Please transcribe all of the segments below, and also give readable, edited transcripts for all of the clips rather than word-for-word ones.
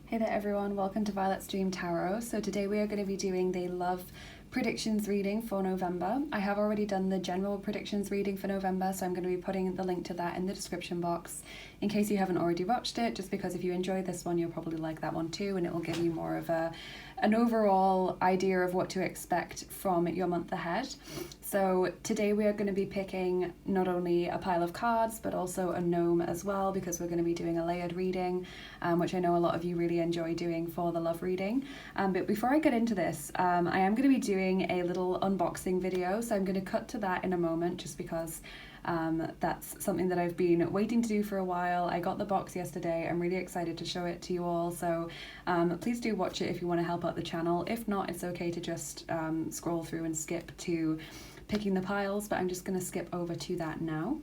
Hey there everyone, welcome to Violet's Dream Tarot. So today we are going to be doing the love predictions reading for November. I have already done the general predictions reading for November, so I'm going to be putting the link to that in the description box in case you haven't already watched it, just because if you enjoyed this one you'll probably like that one too, and it will give you more of an overall idea of what to expect from your month ahead. So today we are going to be picking not only a pile of cards but also a gnome as well, because we're going to be doing a layered reading, which I know a lot of you really enjoy doing for the love reading. But before I get into this, I am going to be doing a little unboxing video, so I'm going to cut to that in a moment just because that's something that I've been waiting to do for a while. I got the box yesterday. I'm really excited to show it to you all, so please do watch it if you want to help out the channel. If not, it's okay to just scroll through and skip to picking the piles, but I'm just going to skip over to that now.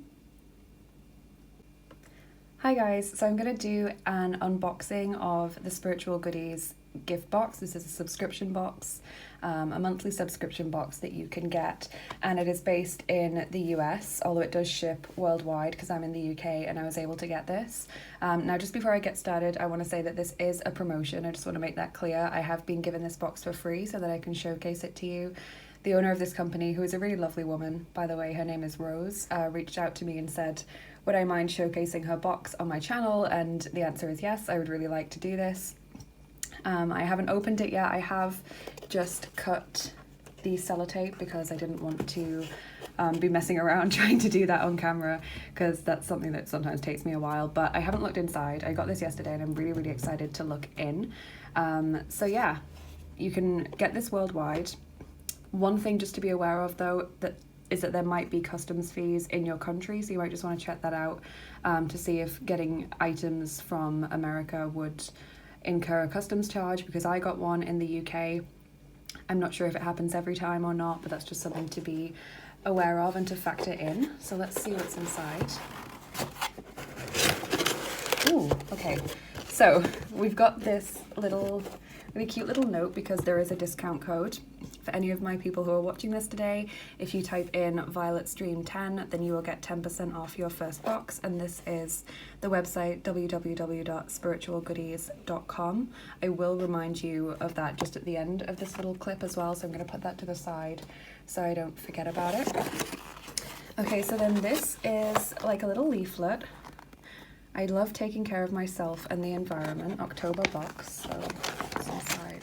Hi guys, so I'm going to do an unboxing of the Spiritual Goodies gift box. This is a subscription box, a monthly subscription box that you can get, and it is based in the US, although it does ship worldwide because I'm in the UK and I was able to get this. Now just before I get started, I want to say that this is a promotion. I just want to make that clear. I have been given this box for free so that I can showcase it to you. The owner of this company, who is a really lovely woman, by the way, her name is Rose, reached out to me and said, would I mind showcasing her box on my channel? And the answer is yes, I would really like to do this. I haven't opened it yet. I have just cut the sellotape because I didn't want to be messing around trying to do that on camera, because that's something that sometimes takes me a while, but I haven't looked inside. I got this yesterday and I'm really, really excited to look in. So yeah, you can get this worldwide. One thing just to be aware of though, is that there might be customs fees in your country, so you might just want to check that out to see if getting items from America would incur a customs charge, because I got one in the UK. I'm not sure if it happens every time or not, but that's just something to be aware of and to factor in. So let's see what's inside. Ooh, okay. So we've got this really cute little note, because there is a discount code for any of my people who are watching this today. If you type in Violet's Dream 10, then you will get 10% off your first box, and this is the website www.spiritualgoodies.com. I will remind you of that just at the end of this little clip as well, so I'm going to put that to the side so I don't forget about it. Okay, so then this is like a little leaflet. I love taking care of myself and the environment, October box, so it's inside.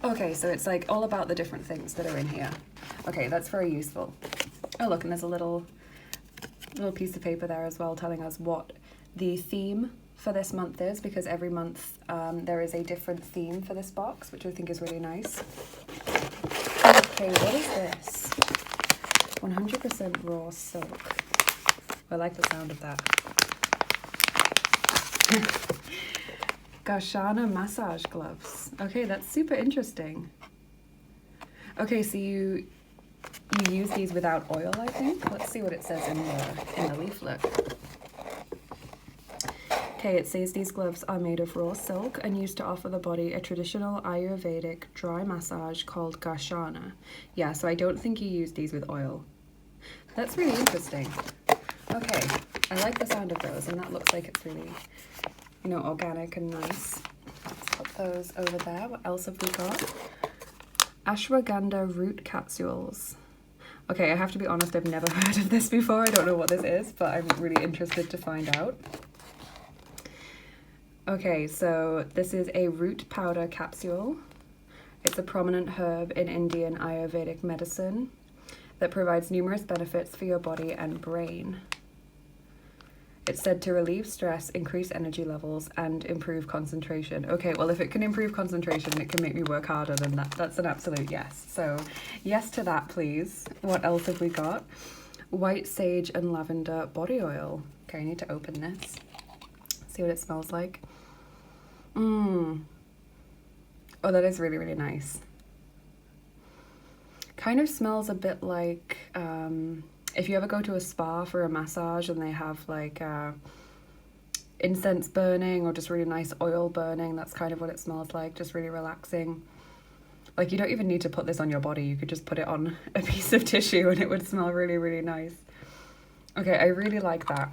Okay, so it's like all about the different things that are in here. Okay, that's very useful. Oh look, and there's a little piece of paper there as well telling us what the theme for this month is, because every month there is a different theme for this box, which I think is really nice. Okay, what is this? 100% raw silk. I like the sound of that. Gashana massage gloves. Okay, that's super interesting. Okay, so you use these without oil, I think. Let's see what it says in the leaflet. Okay, it says these gloves are made of raw silk and used to offer the body a traditional Ayurvedic dry massage called Gashana. Yeah, so I don't think you use these with oil. That's really interesting. Okay, I like the sound of those, and that looks like it's really, organic and nice. Let's put those over there. What else have we got? Ashwagandha root capsules. Okay, I have to be honest, I've never heard of this before. I don't know what this is, but I'm really interested to find out. Okay, so this is a root powder capsule. It's a prominent herb in Indian Ayurvedic medicine that provides numerous benefits for your body and brain. It's said to relieve stress, increase energy levels, and improve concentration. Okay, well, if it can improve concentration and it can make me work harder, then that's an absolute yes. So yes to that, please. What else have we got? White sage and lavender body oil. Okay, I need to open this. See what it smells like. Oh, that is really, really nice. Kind of smells a bit like if you ever go to a spa for a massage and they have like incense burning or just really nice oil burning, that's kind of what it smells like, just really relaxing. Like, you don't even need to put this on your body, you could just put it on a piece of tissue and it would smell really, really nice. Okay, I really like that.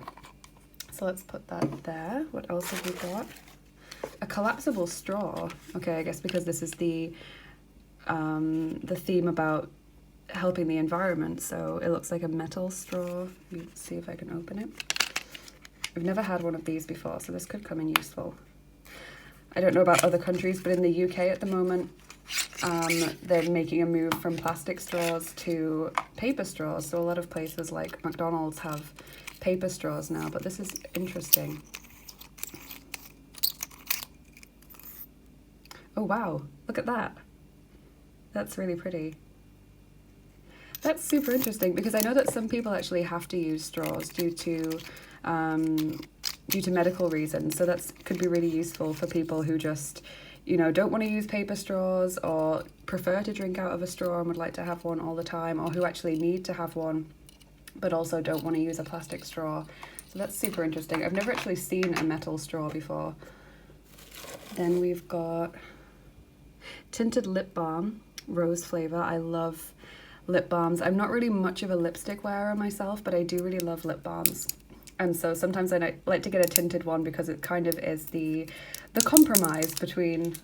So let's put that there. What else have we got? A collapsible straw. Okay, I guess because this is the theme about helping the environment, so it looks like a metal straw. Let me see if I can open it. I've never had one of these before, so this could come in useful. I don't know about other countries, but in the UK at the moment, they're making a move from plastic straws to paper straws. So a lot of places like McDonald's have paper straws now, but this is interesting. Oh wow, look at that. That's really pretty. That's super interesting because I know that some people actually have to use straws due to medical reasons. So that could be really useful for people who just, you know, don't want to use paper straws or prefer to drink out of a straw and would like to have one all the time, or who actually need to have one but also don't want to use a plastic straw. So that's super interesting. I've never actually seen a metal straw before. Then we've got tinted lip balm, rose flavor. I love lip balms. I'm not really much of a lipstick wearer myself, but I do really love lip balms. And so sometimes I like to get a tinted one because it kind of is the compromise between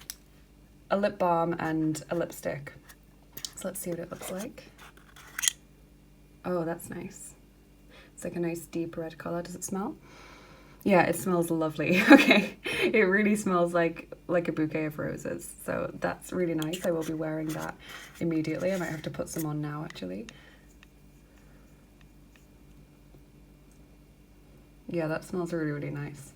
a lip balm and a lipstick. So let's see what it looks like. Oh, that's nice. It's like a nice deep red color. Does it smell? Yeah, it smells lovely. Okay, it really smells like a bouquet of roses. So that's really nice. I will be wearing that immediately. I might have to put some on now, actually. Yeah, that smells really, really nice.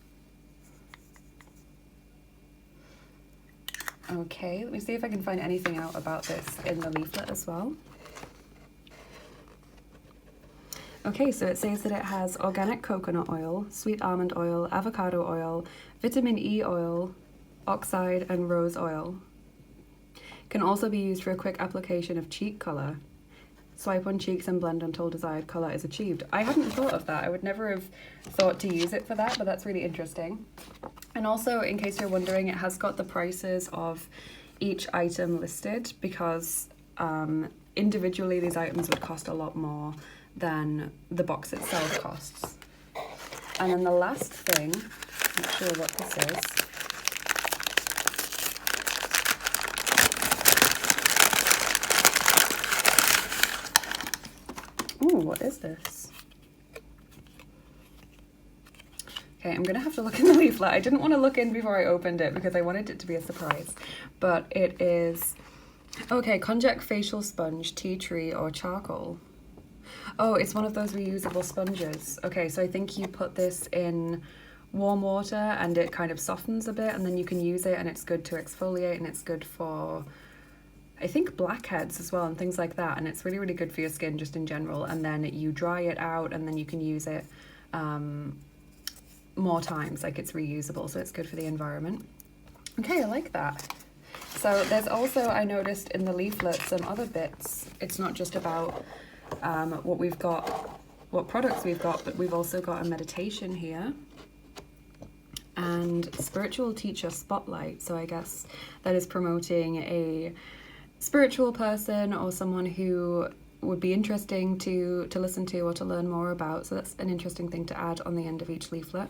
Okay, let me see if I can find anything out about this in the leaflet as well. Okay, so it says that it has organic coconut oil, sweet almond oil, avocado oil, vitamin E oil, oxide, and rose oil. Can also be used for a quick application of cheek color. Swipe on cheeks and blend until desired color is achieved. I hadn't thought of that. I would never have thought to use it for that, but that's really interesting. And also, in case you're wondering, it has got the prices of each item listed because individually these items would cost a lot more than the box itself costs. And then the last thing, I'm not sure what this is. Ooh, what is this? Okay, I'm gonna have to look in the leaflet. I didn't want to look in before I opened it because I wanted it to be a surprise. But it is, okay, konjac facial sponge, tea tree, or charcoal. Oh, it's one of those reusable sponges. Okay, so I think you put this in warm water and it kind of softens a bit and then you can use it and it's good to exfoliate and it's good for, I think, blackheads as well and things like that. And it's really, really good for your skin just in general. And then you dry it out and then you can use it more times, like it's reusable. So it's good for the environment. Okay, I like that. So there's also, I noticed in the leaflet, some other bits. It's not just about what we've got, what products we've got, but we've also got a meditation here and spiritual teacher spotlight. So I guess that is promoting a spiritual person or someone who would be interesting to listen to or to learn more about. So that's an interesting thing to add on the end of each leaflet.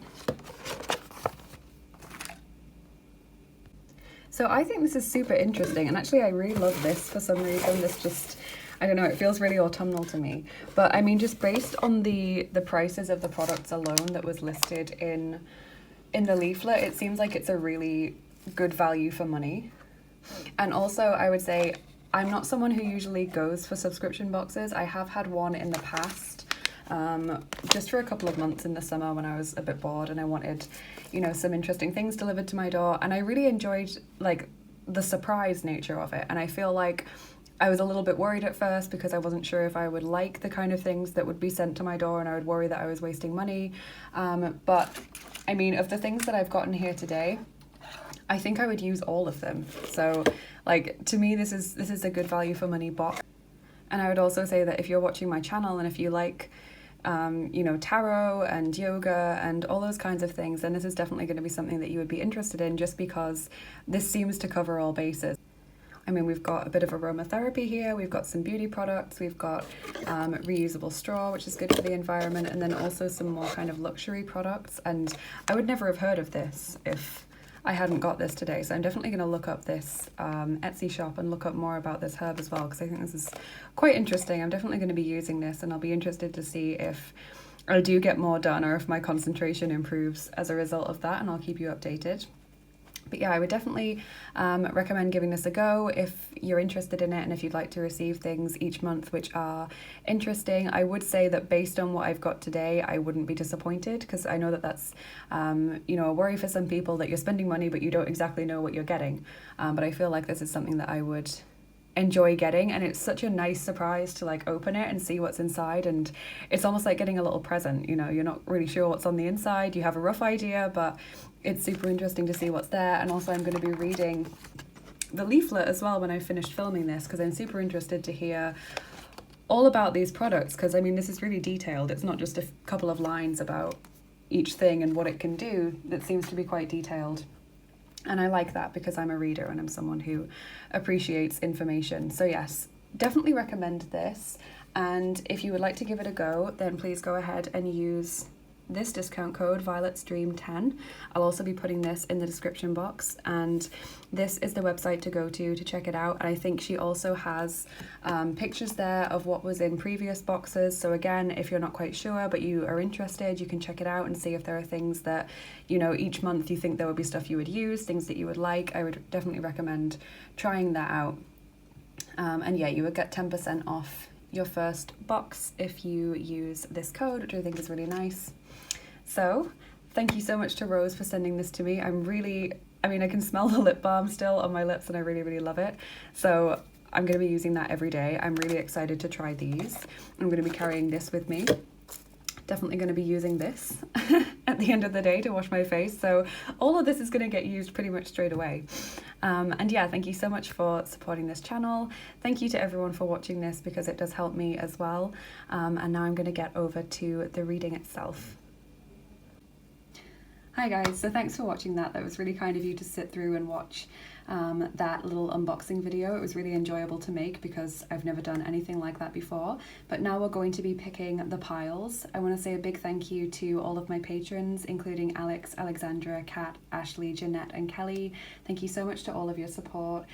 So I think this is super interesting, and actually I really love this for some reason. This just, I don't know, it feels really autumnal to me. But I mean, just based on the prices of the products alone that was listed in the leaflet, it seems like it's a really good value for money. And also I would say I'm not someone who usually goes for subscription boxes. I have had one in the past, just for a couple of months in the summer when I was a bit bored and I wanted, you know, some interesting things delivered to my door. And I really enjoyed like the surprise nature of it. And I feel like I was a little bit worried at first because I wasn't sure if I would like the kind of things that would be sent to my door, and I would worry that I was wasting money. But I mean, of the things that I've gotten here today, I think I would use all of them. So like, to me, this is a good value for money box. And I would also say that if you're watching my channel and if you like, you know, tarot and yoga and all those kinds of things, then this is definitely going to be something that you would be interested in, just because this seems to cover all bases. I mean, we've got a bit of aromatherapy here, we've got some beauty products, we've got reusable straw, which is good for the environment, and then also some more kind of luxury products. And I would never have heard of this if I hadn't got this today, so I'm definitely going to look up this Etsy shop and look up more about this herb as well, because I think this is quite interesting. I'm definitely going to be using this, and I'll be interested to see if I do get more done or if my concentration improves as a result of that, and I'll keep you updated. But yeah, I would definitely recommend giving this a go if you're interested in it and if you'd like to receive things each month which are interesting. I would say that based on what I've got today, I wouldn't be disappointed, because I know that that's you know, a worry for some people, that you're spending money but you don't exactly know what you're getting. But I feel like this is something that I would enjoy getting, and it's such a nice surprise to like open it and see what's inside, and it's almost like getting a little present. You know, you're not really sure what's on the inside, you have a rough idea, but it's super interesting to see what's there. And also I'm going to be reading the leaflet as well when I finished filming this, because I'm super interested to hear all about these products, because I mean, this is really detailed. It's not just a couple of lines about each thing and what it can do. It seems to be quite detailed. And I like that because I'm a reader and I'm someone who appreciates information. So yes, definitely recommend this. And if you would like to give it a go, then please go ahead and use this discount code VioletStream10. I'll also be putting this in the description box, and this is the website to go to check it out. And I think she also has pictures there of what was in previous boxes. So again, if you're not quite sure but you are interested, you can check it out and see if there are things that, you know, each month you think there would be stuff you would use, things that you would like. I would definitely recommend trying that out. And yeah, you would get 10% off your first box if you use this code, which I think is really nice. So thank you so much to Rose for sending this to me. I mean, I can smell the lip balm still on my lips and I really, really love it. So I'm going to be using that every day. I'm really excited to try these. I'm going to be carrying this with me. Definitely going to be using this at the end of the day to wash my face. So all of this is going to get used pretty much straight away. And yeah, thank you so much for supporting this channel. Thank you to everyone for watching this, because it does help me as well. And now I'm going to get over to the reading itself. Hi guys, so thanks for watching that. That was really kind of you to sit through and watch that little unboxing video. It was really enjoyable to make because I've never done anything like that before. But now we're going to be picking the piles. I want to say a big thank you to all of my patrons, including Alex, Alexandra, Kat, Ashley, Jeanette and Kelly. Thank you so much to all of your support.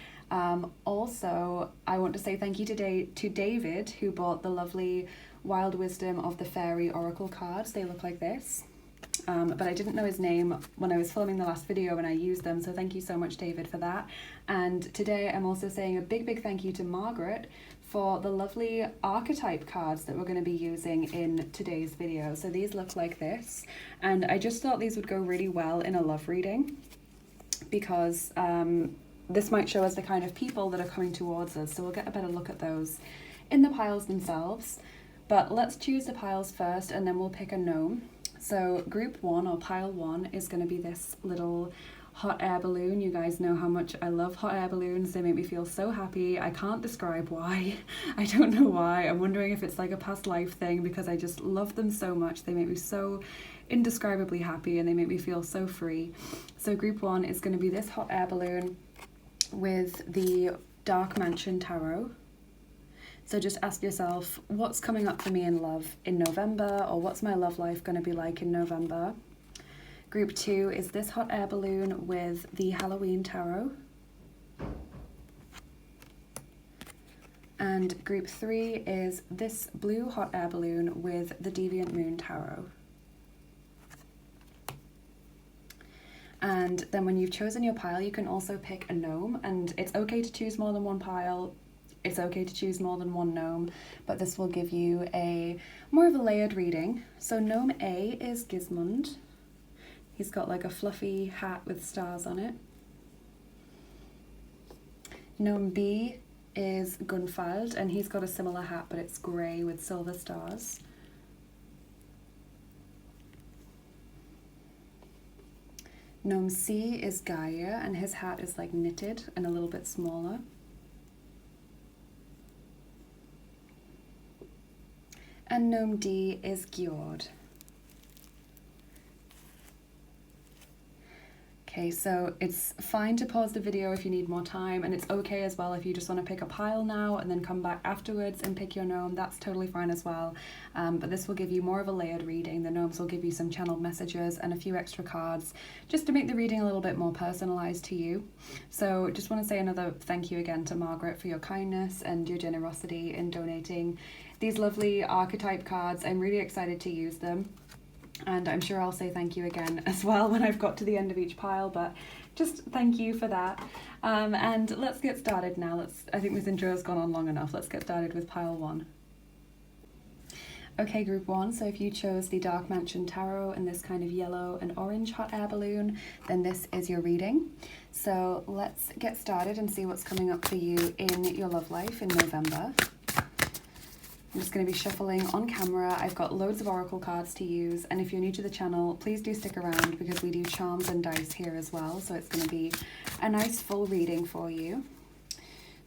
Also, I want to say thank you today to David, who bought the lovely Wild Wisdom of the Faery Oracle cards. They look like this. But I didn't know his name when I was filming the last video and I used them, so thank you so much, David, for that. And today I'm also saying a big thank you to Margaret for the lovely Archetype cards that we're going to be using in today's video. So these look like this, and I just thought these would go really well in a love reading, because this might show us the kind of people that are coming towards us, so we'll get a better look at those in the piles themselves. But let's choose the piles first and then we'll pick a gnome. So group 1 or pile 1 is going to be this little hot air balloon. You guys know how much I love hot air balloons. They make me feel so happy. I can't describe why. I don't know why. I'm wondering if it's like a past life thing, because I just love them so much. They make me so indescribably happy and they make me feel so free. So group 1 is going to be this hot air balloon with the Dark Mansion Tarot. So just ask yourself, what's coming up for me in love in November, or what's my love life going to be like in November? Group 2 is this hot air balloon with the Halloween Tarot. And group 3 is this blue hot air balloon with the Deviant Moon Tarot. And then when you've chosen your pile, you can also pick a gnome, and it's okay to choose more than one pile. It's okay to choose more than one gnome, but this will give you a more of a layered reading. So Gnome A is Gismund. He's got like a fluffy hat with stars on it. Gnome B is Gunvald, and he's got a similar hat, but it's grey with silver stars. Gnome C is Geir, and his hat is like knitted and a little bit smaller. And Gnome D is Gjord. Okay, so it's fine to pause the video if you need more time, and it's okay as well if you just want to pick a pile now and then come back afterwards and pick your gnome. That's totally fine as well. But this will give you more of a layered reading. The gnomes will give you some channeled messages and a few extra cards just to make the reading a little bit more personalized to you. So just want to say another thank you again to Margaret for your kindness and your generosity in donating these lovely archetype cards. I'm really excited to use them. And I'm sure I'll say thank you again as well when I've got to the end of each pile, but just thank you for that. And let's get started now. I think this intro has gone on long enough. Let's get started with pile 1. Okay, group 1, so if you chose the Dark Mansion Tarot in this kind of yellow and orange hot air balloon, then this is your reading. So let's get started and see what's coming up for you in your love life in November. I'm just going to be shuffling on camera. I've got loads of oracle cards to use, and if you're new to the channel, please do stick around because we do charms and dice here as well, so it's going to be a nice full reading for you.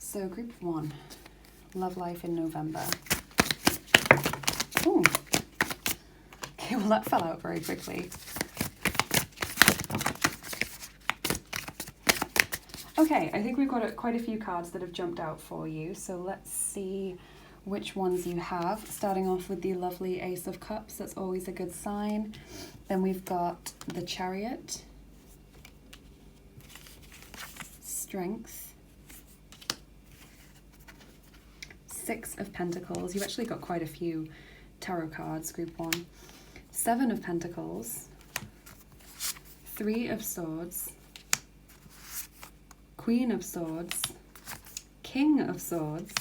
So group 1, love life in November. Ooh. Okay, well that fell out very quickly. Okay, I think we've got quite a few cards that have jumped out for you, so let's see which ones you have. Starting off with the lovely Ace of Cups, that's always a good sign. Then we've got the Chariot, Strength, Six of Pentacles. You've actually got quite a few tarot cards, group 1. 7 of Pentacles, 3 of Swords, Queen of Swords, King of Swords,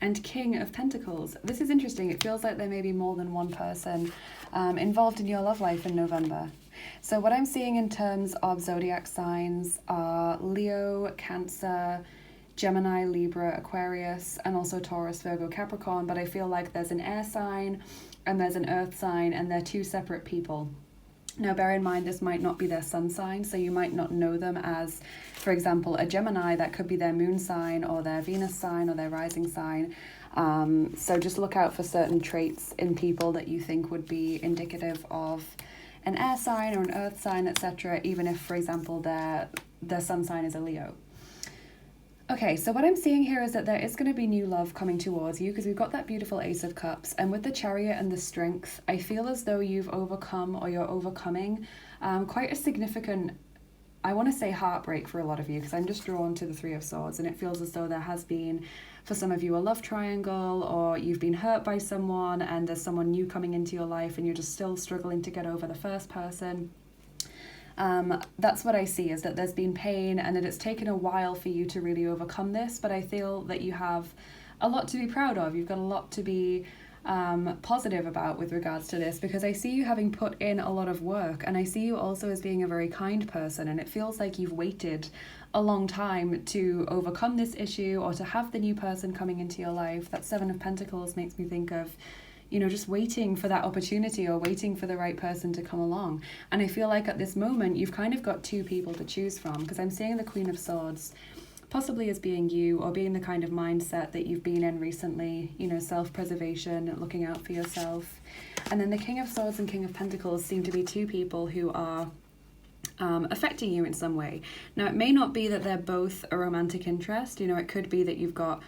and King of Pentacles. This is interesting. It feels like there may be more than one person involved in your love life in November. So what I'm seeing in terms of zodiac signs are Leo, Cancer, Gemini, Libra, Aquarius, and also Taurus, Virgo, Capricorn, but I feel like there's an air sign and there's an earth sign, and they're two separate people. Now, bear in mind, this might not be their sun sign, so you might not know them as, for example, a Gemini. That could be their moon sign or their Venus sign or their rising sign. So just look out for certain traits in people that you think would be indicative of an air sign or an earth sign, etc., even if, for example, their sun sign is a Leo. Okay, so what I'm seeing here is that there is going to be new love coming towards you because we've got that beautiful Ace of Cups, and with the Chariot and the Strength, I feel as though you've overcome or you're overcoming quite a significant, I want to say heartbreak for a lot of you, because I'm just drawn to the Three of Swords, and it feels as though there has been, for some of you, a love triangle, or you've been hurt by someone and there's someone new coming into your life and you're just still struggling to get over the first person. That's what I see, is that there's been pain and that it's taken a while for you to really overcome this, but I feel that you have a lot to be proud of. You've got a lot to be positive about with regards to this, because I see you having put in a lot of work, and I see you also as being a very kind person, and it feels like you've waited a long time to overcome this issue or to have the new person coming into your life. That Seven of Pentacles makes me think of, you know, just waiting for that opportunity or waiting for the right person to come along. And I feel like at this moment, you've kind of got two people to choose from, because I'm seeing the Queen of Swords possibly as being you, or being the kind of mindset that you've been in recently, you know, self-preservation, looking out for yourself. And then the King of Swords and King of Pentacles seem to be two people who are affecting you in some way. Now, it may not be that they're both a romantic interest. You know, it could be that you've got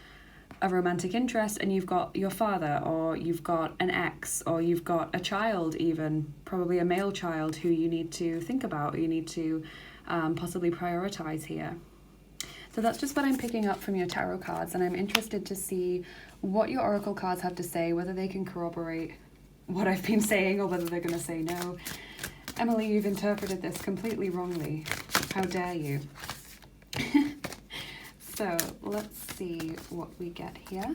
a romantic interest and you've got your father, or you've got an ex, or you've got a child, even probably a male child, who you need to think about, or you need to possibly prioritize here. So that's just what I'm picking up from your tarot cards, and I'm interested to see what your oracle cards have to say, whether they can corroborate what I've been saying or whether they're going to say no. Emily, you've interpreted this completely wrongly. How dare you? So let's see what we get here.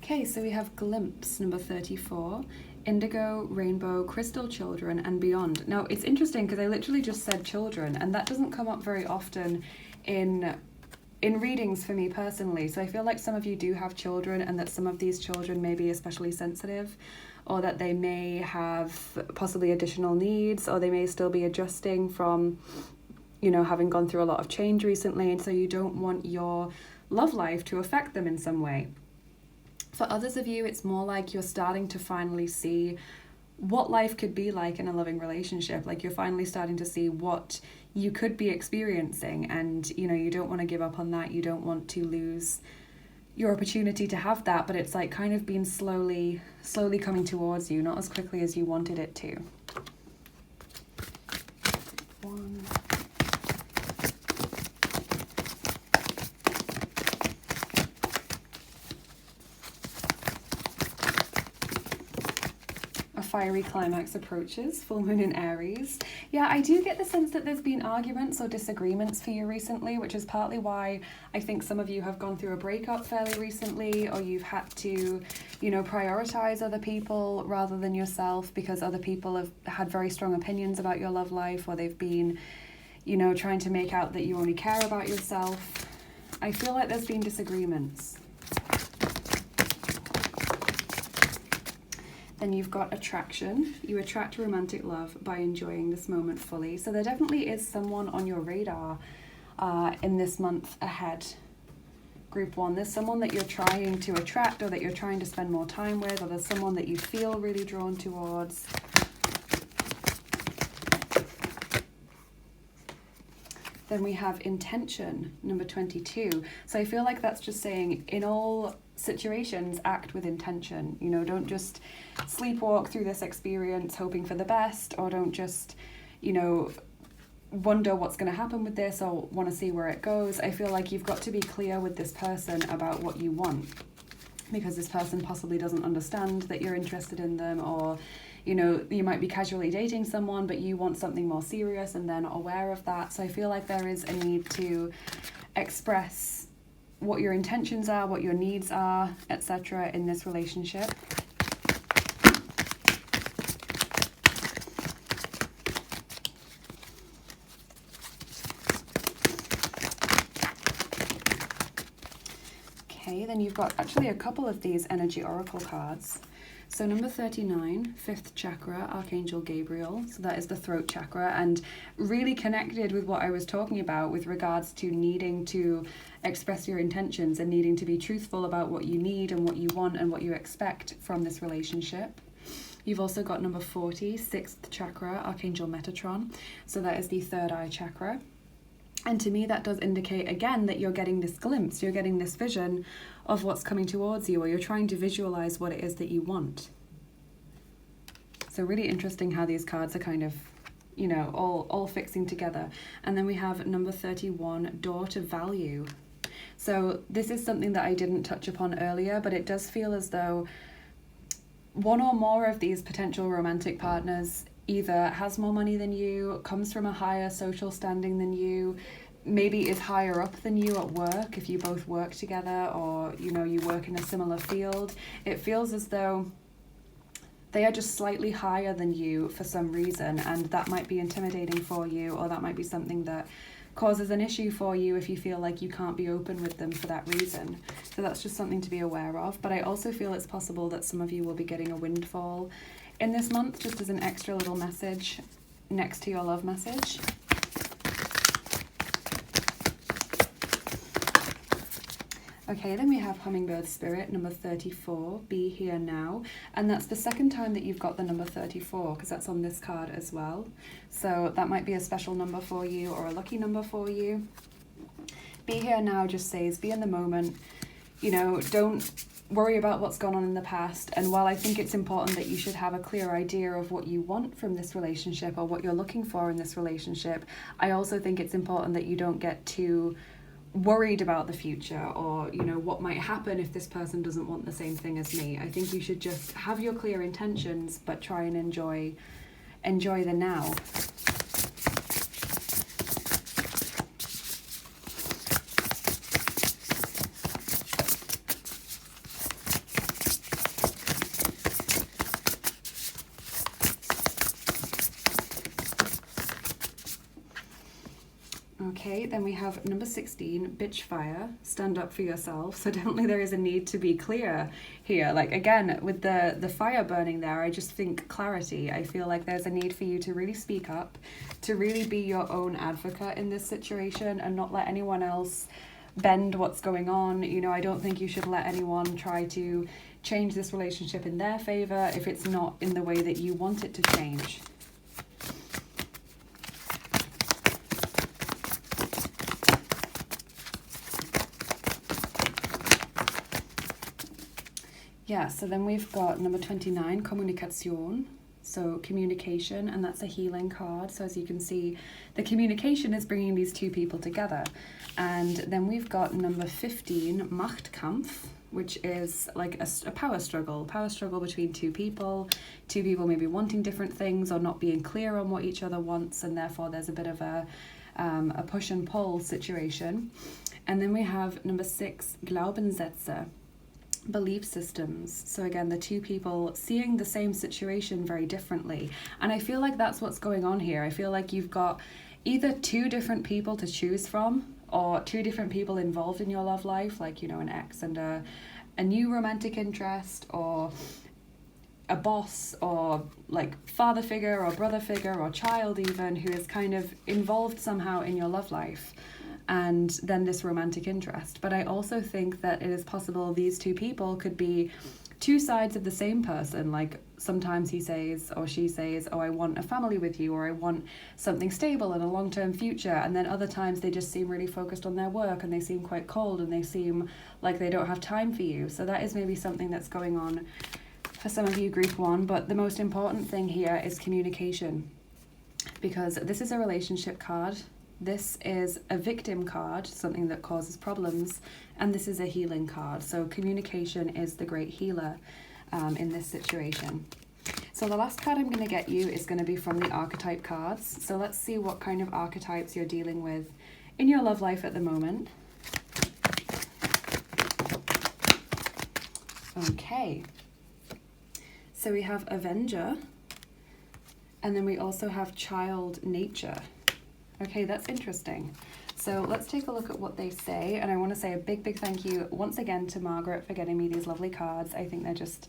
Okay, so we have Glimpse, number 34, Indigo, Rainbow, Crystal Children, and Beyond. Now, it's interesting because I literally just said children, and that doesn't come up very often in readings for me personally. So I feel like some of you do have children, and that some of these children may be especially sensitive, or that they may have possibly additional needs, or they may still be adjusting from you know, having gone through a lot of change recently, and so you don't want your love life to affect them in some way. For others of you, it's more like you're starting to finally see what life could be like in a loving relationship. Like you're finally starting to see what you could be experiencing, and you know, you don't want to give up on that. You don't want to lose your opportunity to have that, but it's like kind of been slowly coming towards you, not as quickly as you wanted it to. One. A fiery climax approaches, full moon in Aries. Yeah, I do get the sense that there's been arguments or disagreements for you recently, which is partly why I think some of you have gone through a breakup fairly recently, or you've had to, you know, prioritize other people rather than yourself because other people have had very strong opinions about your love life, or they've been, you know, trying to make out that you only care about yourself. I feel like there's been disagreements. Then you've got attraction. You attract romantic love by enjoying this moment fully. So there definitely is someone on your radar in this month ahead. Group 1, there's someone that you're trying to attract, or that you're trying to spend more time with, or there's someone that you feel really drawn towards. Then we have intention, number 22. So I feel like that's just saying in all situations, act with intention. You know, don't just sleepwalk through this experience hoping for the best, or don't just, you know, wonder what's going to happen with this or want to see where it goes. I feel like you've got to be clear with this person about what you want, because this person possibly doesn't understand that you're interested in them, or you know, you might be casually dating someone, but you want something more serious and they're not aware of that. So I feel like there is a need to express what your intentions are, what your needs are, etc. in this relationship. Okay, then you've got actually a couple of these energy oracle cards. So number 39, 5th chakra, Archangel Gabriel. So that is the throat chakra, and really connected with what I was talking about with regards to needing to express your intentions and needing to be truthful about what you need and what you want and what you expect from this relationship. You've also got number 40, 6th chakra, Archangel Metatron. So that is the third eye chakra. And to me, that does indicate, again, that you're getting this glimpse, you're getting this vision of what's coming towards you, or you're trying to visualize what it is that you want. So really interesting how these cards are kind of, you know, all fixing together. And then we have number 31, Door to Value. So this is something that I didn't touch upon earlier, but it does feel as though one or more of these potential romantic partners either has more money than you, comes from a higher social standing than you, maybe is higher up than you at work if you both work together, or you know, you work in a similar field. It feels as though they are just slightly higher than you for some reason, and that might be intimidating for you, or that might be something that causes an issue for you if you feel like you can't be open with them for that reason. So that's just something to be aware of. But I also feel it's possible that some of you will be getting a windfall in this month, just as an extra little message next to your love message. Okay, then we have Hummingbird Spirit, number 34, Be Here Now. And that's the second time that you've got the number 34, because that's on this card as well. So that might be a special number for you, or a lucky number for you. Be Here Now just says, be in the moment. You know, don't worry about what's gone on in the past. And while I think it's important that you should have a clear idea of what you want from this relationship, or what you're looking for in this relationship, I also think it's important that you don't get too worried about the future, or you know, what might happen if this person doesn't want the same thing as me. I think you should just have your clear intentions, but try and enjoy the now. Okay, then we have number 16, Bitch Fire, stand up for yourself. So definitely there is a need to be clear here. Like, again, with the fire burning there, I just think clarity. I feel like there's a need for you to really speak up, to really be your own advocate in this situation and not let anyone else bend what's going on. You know, I don't think you should let anyone try to change this relationship in their favor if it's not in the way that you want it to change. Yeah, so then we've got number 29, Kommunikation, so communication, and that's a healing card. So as you can see, the communication is bringing these two people together. And then we've got number 15, Machtkampf, which is like a power struggle between two people maybe wanting different things or not being clear on what each other wants, and therefore there's a bit of a push and pull situation. And then we have number 6, Glaubenssätze, belief systems. So again, the two people seeing the same situation very differently. And I feel like that's what's going on here. I feel like you've got either two different people to choose from or two different people involved in your love life, like, you know, an ex and a new romantic interest, or a boss, or like father figure or brother figure or child even, who is kind of involved somehow in your love life. And then this romantic interest. But I also think that it is possible these two people could be two sides of the same person. Like sometimes he says or she says, oh, I want a family with you, or I want something stable and a long-term future. And then other times they just seem really focused on their work and they seem quite cold and they seem like they don't have time for you. So that is maybe something that's going on for some of you, group 1. But the most important thing here is communication, because this is a relationship card. This is a victim card, something that causes problems, and this is a healing card. So communication is the great healer in this situation. So the last card I'm going to get you is going to be from the Archetype Cards. So let's see what kind of archetypes you're dealing with in your love life at the moment. Okay. So we have Avenger, and then we also have Child Nature. Okay, that's interesting. So let's take a look at what they say. And I want to say a big thank you once again to Margaret for getting me these lovely cards. I think they're just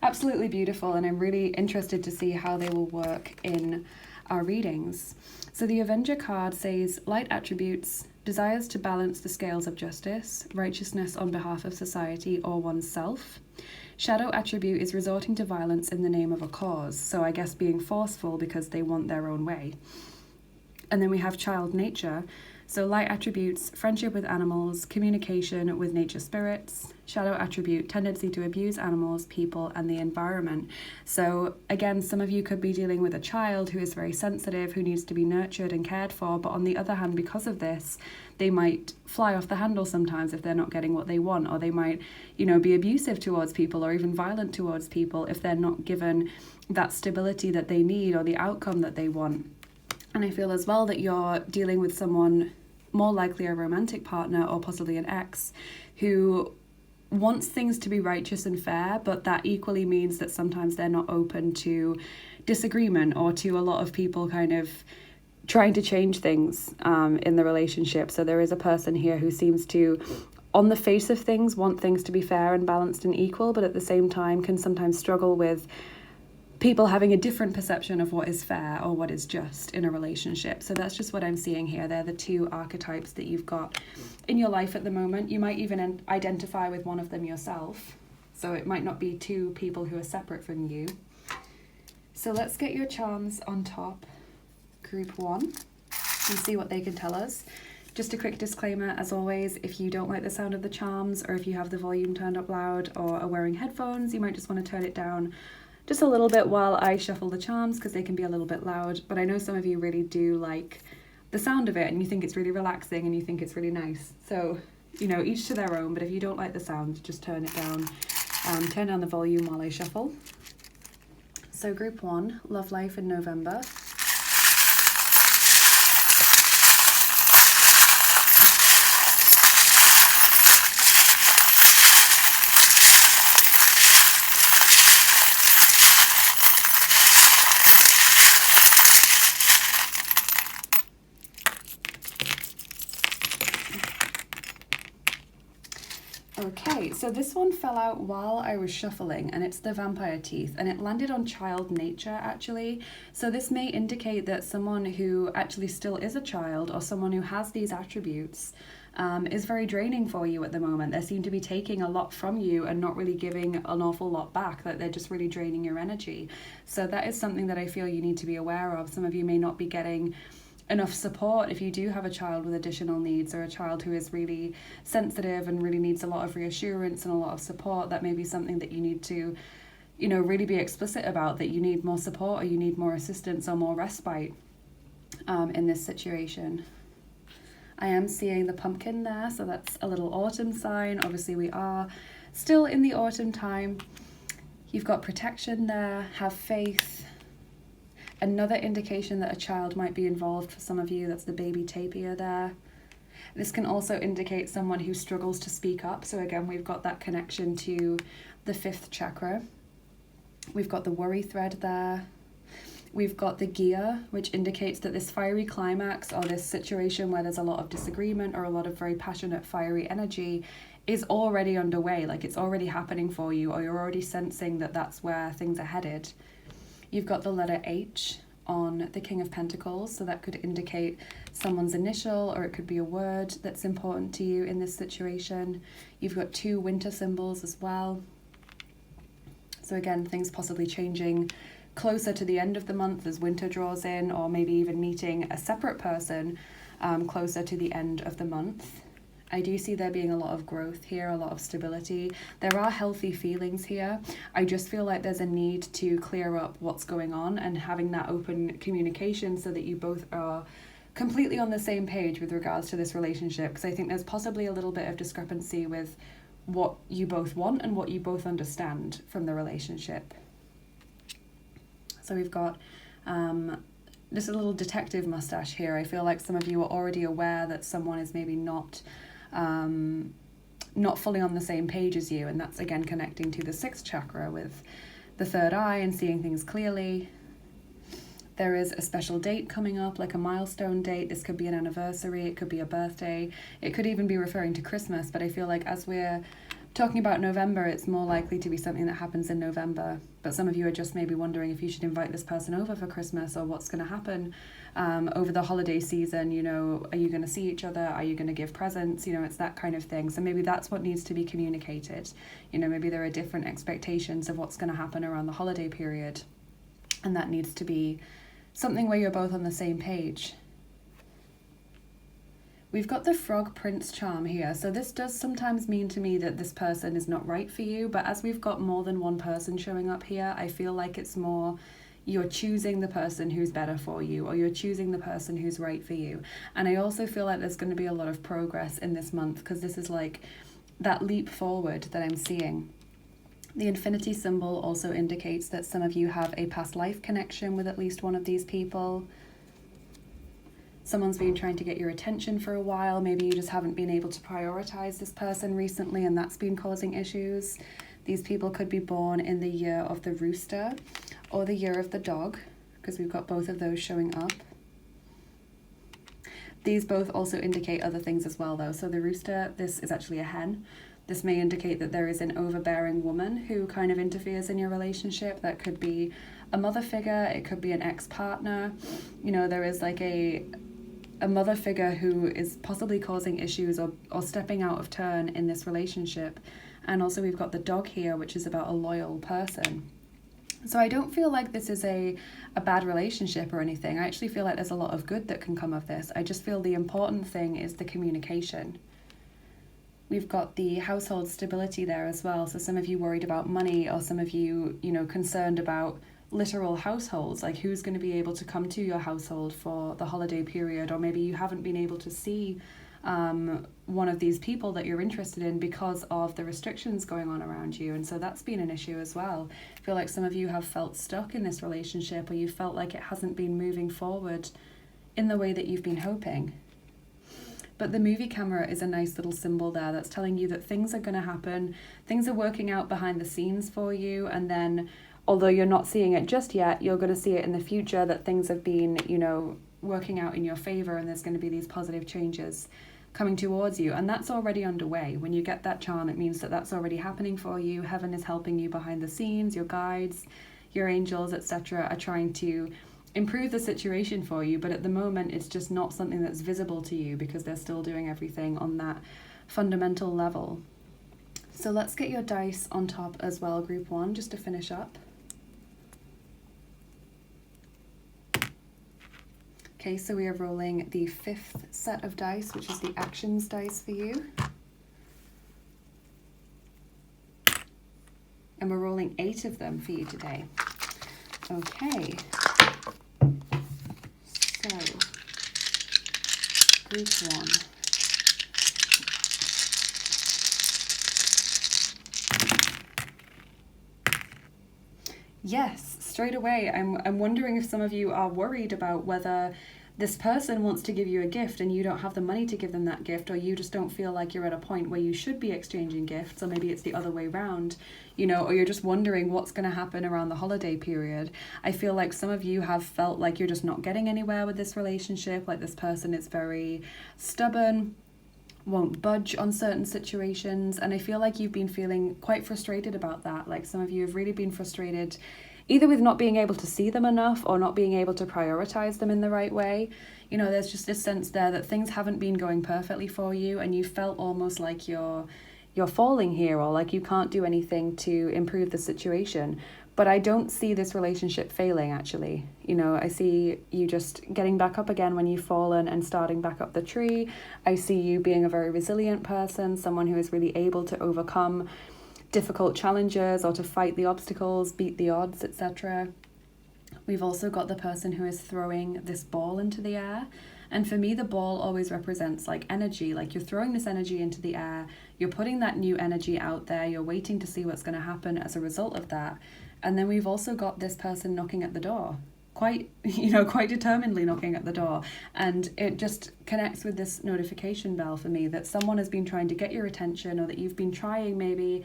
absolutely beautiful, and I'm really interested to see how they will work in our readings. So the Avenger card says, light attributes, desires to balance the scales of justice, righteousness on behalf of society or oneself. Shadow attribute is resorting to violence in the name of a cause. So I guess being forceful because they want their own way. And then we have Child Nature. So light attributes, friendship with animals, communication with nature spirits. Shadow attribute, tendency to abuse animals, people, and the environment. So again, some of you could be dealing with a child who is very sensitive, who needs to be nurtured and cared for. But on the other hand, because of this, they might fly off the handle sometimes if they're not getting what they want, or they might, you know, be abusive towards people or even violent towards people if they're not given that stability that they need or the outcome that they want. And I feel as well that you're dealing with someone, more likely a romantic partner or possibly an ex, who wants things to be righteous and fair, but that equally means that sometimes they're not open to disagreement or to a lot of people kind of trying to change things in the relationship. So there is a person here who seems to, on the face of things, want things to be fair and balanced and equal, but at the same time can sometimes struggle with people having a different perception of what is fair or what is just in a relationship. So that's just what I'm seeing here. They're the two archetypes that you've got in your life at the moment. You might even identify with one of them yourself. So it might not be two people who are separate from you. So let's get your charms on top, group 1, and see what they can tell us. Just a quick disclaimer, as always, if you don't like the sound of the charms, or if you have the volume turned up loud or are wearing headphones, you might just want to turn it down just a little bit while I shuffle the charms, because they can be a little bit loud. But I know some of you really do like the sound of it, and you think it's really relaxing and you think it's really nice. So, you know, each to their own, but if you don't like the sound, just turn it down. Turn down the volume while I shuffle. So group 1, love life in November. Okay, so this one fell out while I was shuffling, and it's the vampire teeth, and it landed on child nature actually. So this may indicate that someone who actually still is a child, or someone who has these attributes, is very draining for you at the moment. They seem to be taking a lot from you and not really giving an awful lot back, that they're just really draining your energy. So that is something that I feel you need to be aware of. Some of you may not be getting enough support if you do have a child with additional needs, or a child who is really sensitive and really needs a lot of reassurance and a lot of support. That may be something that you need to, really be explicit about, that you need more support, or you need more assistance or more respite in this situation. I am seeing the pumpkin there, so that's a little autumn sign. Obviously we are still in the autumn time. You've got protection there, have faith. Another indication that a child might be involved for some of you, that's the baby tapir there. This can also indicate someone who struggles to speak up. So again, we've got that connection to the 5th chakra. We've got the worry thread there. We've got the Gjord, which indicates that this fiery climax, or this situation where there's a lot of disagreement or a lot of very passionate fiery energy, is already underway. Like, it's already happening for you, or you're already sensing that that's where things are headed. You've got the letter H on the King of Pentacles, so that could indicate someone's initial, or it could be a word that's important to you in this situation. You've got 2 winter symbols as well. So again, things possibly changing closer to the end of the month as winter draws in, or maybe even meeting a separate person closer to the end of the month. I do see there being a lot of growth here, a lot of stability. There are healthy feelings here. I just feel like there's a need to clear up what's going on, and having that open communication so that you both are completely on the same page with regards to this relationship, because I think there's possibly a little bit of discrepancy with what you both want and what you both understand from the relationship. So we've got just a little detective mustache here. I feel like some of you are already aware that someone is maybe not fully on the same page as you, and that's again connecting to the 6th chakra with the 3rd eye and seeing things clearly. There is a special date coming up, like a milestone date. This could be an anniversary, it could be a birthday, it could even be referring to Christmas, but I feel like as we're talking about November, it's more likely to be something that happens in November. But some of you are just maybe wondering if you should invite this person over for Christmas, or what's going to happen over the holiday season. Are you going to see each other? Are you going to give presents? It's that kind of thing. So maybe that's what needs to be communicated. Maybe there are different expectations of what's going to happen around the holiday period, and that needs to be something where you're both on the same page. We've got the Frog Prince charm here. So this does sometimes mean to me that this person is not right for you, but as we've got more than one person showing up here, I feel like it's more you're choosing the person who's better for you, or you're choosing the person who's right for you. And I also feel like there's going to be a lot of progress in this month, because this is like that leap forward that I'm seeing. The infinity symbol also indicates that some of you have a past life connection with at least one of these people. Someone's been trying to get your attention for a while. Maybe you just haven't been able to prioritize this person recently, and that's been causing issues. These people could be born in the year of the rooster or the year of the dog, because we've got both of those showing up. These both also indicate other things as well, though. So the rooster, this is actually a hen. This may indicate that there is an overbearing woman who kind of interferes in your relationship. That could be a mother figure. It could be an ex-partner. There is like a mother figure who is possibly causing issues or stepping out of turn in this relationship. And also we've got the dog here, which is about a loyal person. So I don't feel like this is a bad relationship or anything. I actually feel like there's a lot of good that can come of this. I just feel the important thing is the communication. We've got the household stability there as well. So some of you worried about money, or some of you, concerned about literal households, like who's going to be able to come to your household for the holiday period, or maybe you haven't been able to see one of these people that you're interested in because of the restrictions going on around you, and so that's been an issue as well. I feel like some of you have felt stuck in this relationship, or you felt like it hasn't been moving forward in the way that you've been hoping. But the movie camera is a nice little symbol there that's telling you that things are going to happen, things are working out behind the scenes for you, and then although you're not seeing it just yet, you're going to see it in the future, that things have been, working out in your favor, and there's going to be these positive changes coming towards you, and that's already underway. When you get that charm, it means that that's already happening for you. Heaven is helping you behind the scenes. Your guides, your angels, etc. are trying to improve the situation for you, but at the moment it's just not something that's visible to you because they're still doing everything on that fundamental level. So let's get your dice on top as well, group 1, just to finish up. Okay, so we are rolling the 5th set of dice, which is the actions dice for you. And we're rolling 8 of them for you today. Okay. So, group 1. Yes, straight away, I'm wondering if some of you are worried about whether this person wants to give you a gift and you don't have the money to give them that gift, or you just don't feel like you're at a point where you should be exchanging gifts, or maybe it's the other way around, you know, or you're just wondering what's going to happen around the holiday period. I feel like some of you have felt like you're just not getting anywhere with this relationship, like this person is very stubborn, won't budge on certain situations, and I feel like you've been feeling quite frustrated about that. Like some of you have really been frustrated either with not being able to see them enough or not being able to prioritize them in the right way. You know, there's just this sense there that things haven't been going perfectly for you, and you felt almost like you're falling here, or like you can't do anything to improve the situation. But I don't see this relationship failing, actually. You know, I see you just getting back up again when you've fallen and starting back up the tree. I see you being a very resilient person, someone who is really able to overcome difficult challenges or to fight the obstacles, beat the odds, etc. We've also got the person who is throwing this ball into the air. And for me, the ball always represents like energy, like you're throwing this energy into the air, you're putting that new energy out there, you're waiting to see what's going to happen as a result of that. And then we've also got this person knocking at the door, quite determinedly knocking at the door. And it just connects with this notification bell for me that someone has been trying to get your attention, or that you've been trying maybe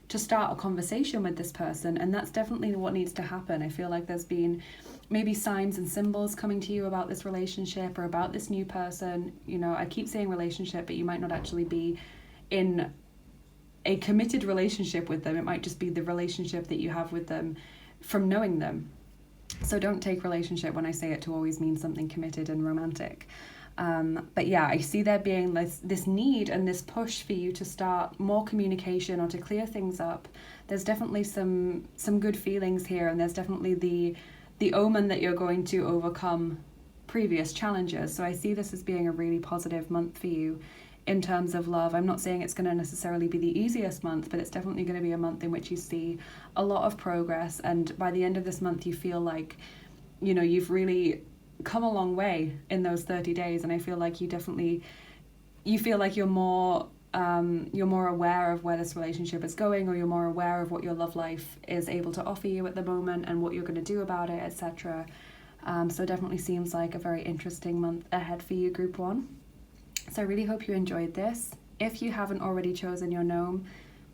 to start a conversation with this person, and that's definitely what needs to happen. I feel like there's been maybe signs and symbols coming to you about this relationship or about this new person. You know, I keep saying relationship, but you might not actually be in a committed relationship with them. It might just be the relationship that you have with them from knowing them. So don't take relationship when I say it to always mean something committed and romantic. But yeah, I see there being this need and this push for you to start more communication or to clear things up. There's definitely some good feelings here, and there's definitely the omen that you're going to overcome previous challenges. So I see this as being a really positive month for you in terms of love. I'm not saying it's going to necessarily be the easiest month, but it's definitely going to be a month in which you see a lot of progress. And by the end of this month, you feel like, you know, you've really come a long way in those 30 days. And I feel like you feel like you're more aware of where this relationship is going, or you're more aware of what your love life is able to offer you at the moment and what you're going to do about it, etc. So it definitely seems like a very interesting month ahead for you, group 1. So I really hope you enjoyed this. If you haven't already chosen your gnome,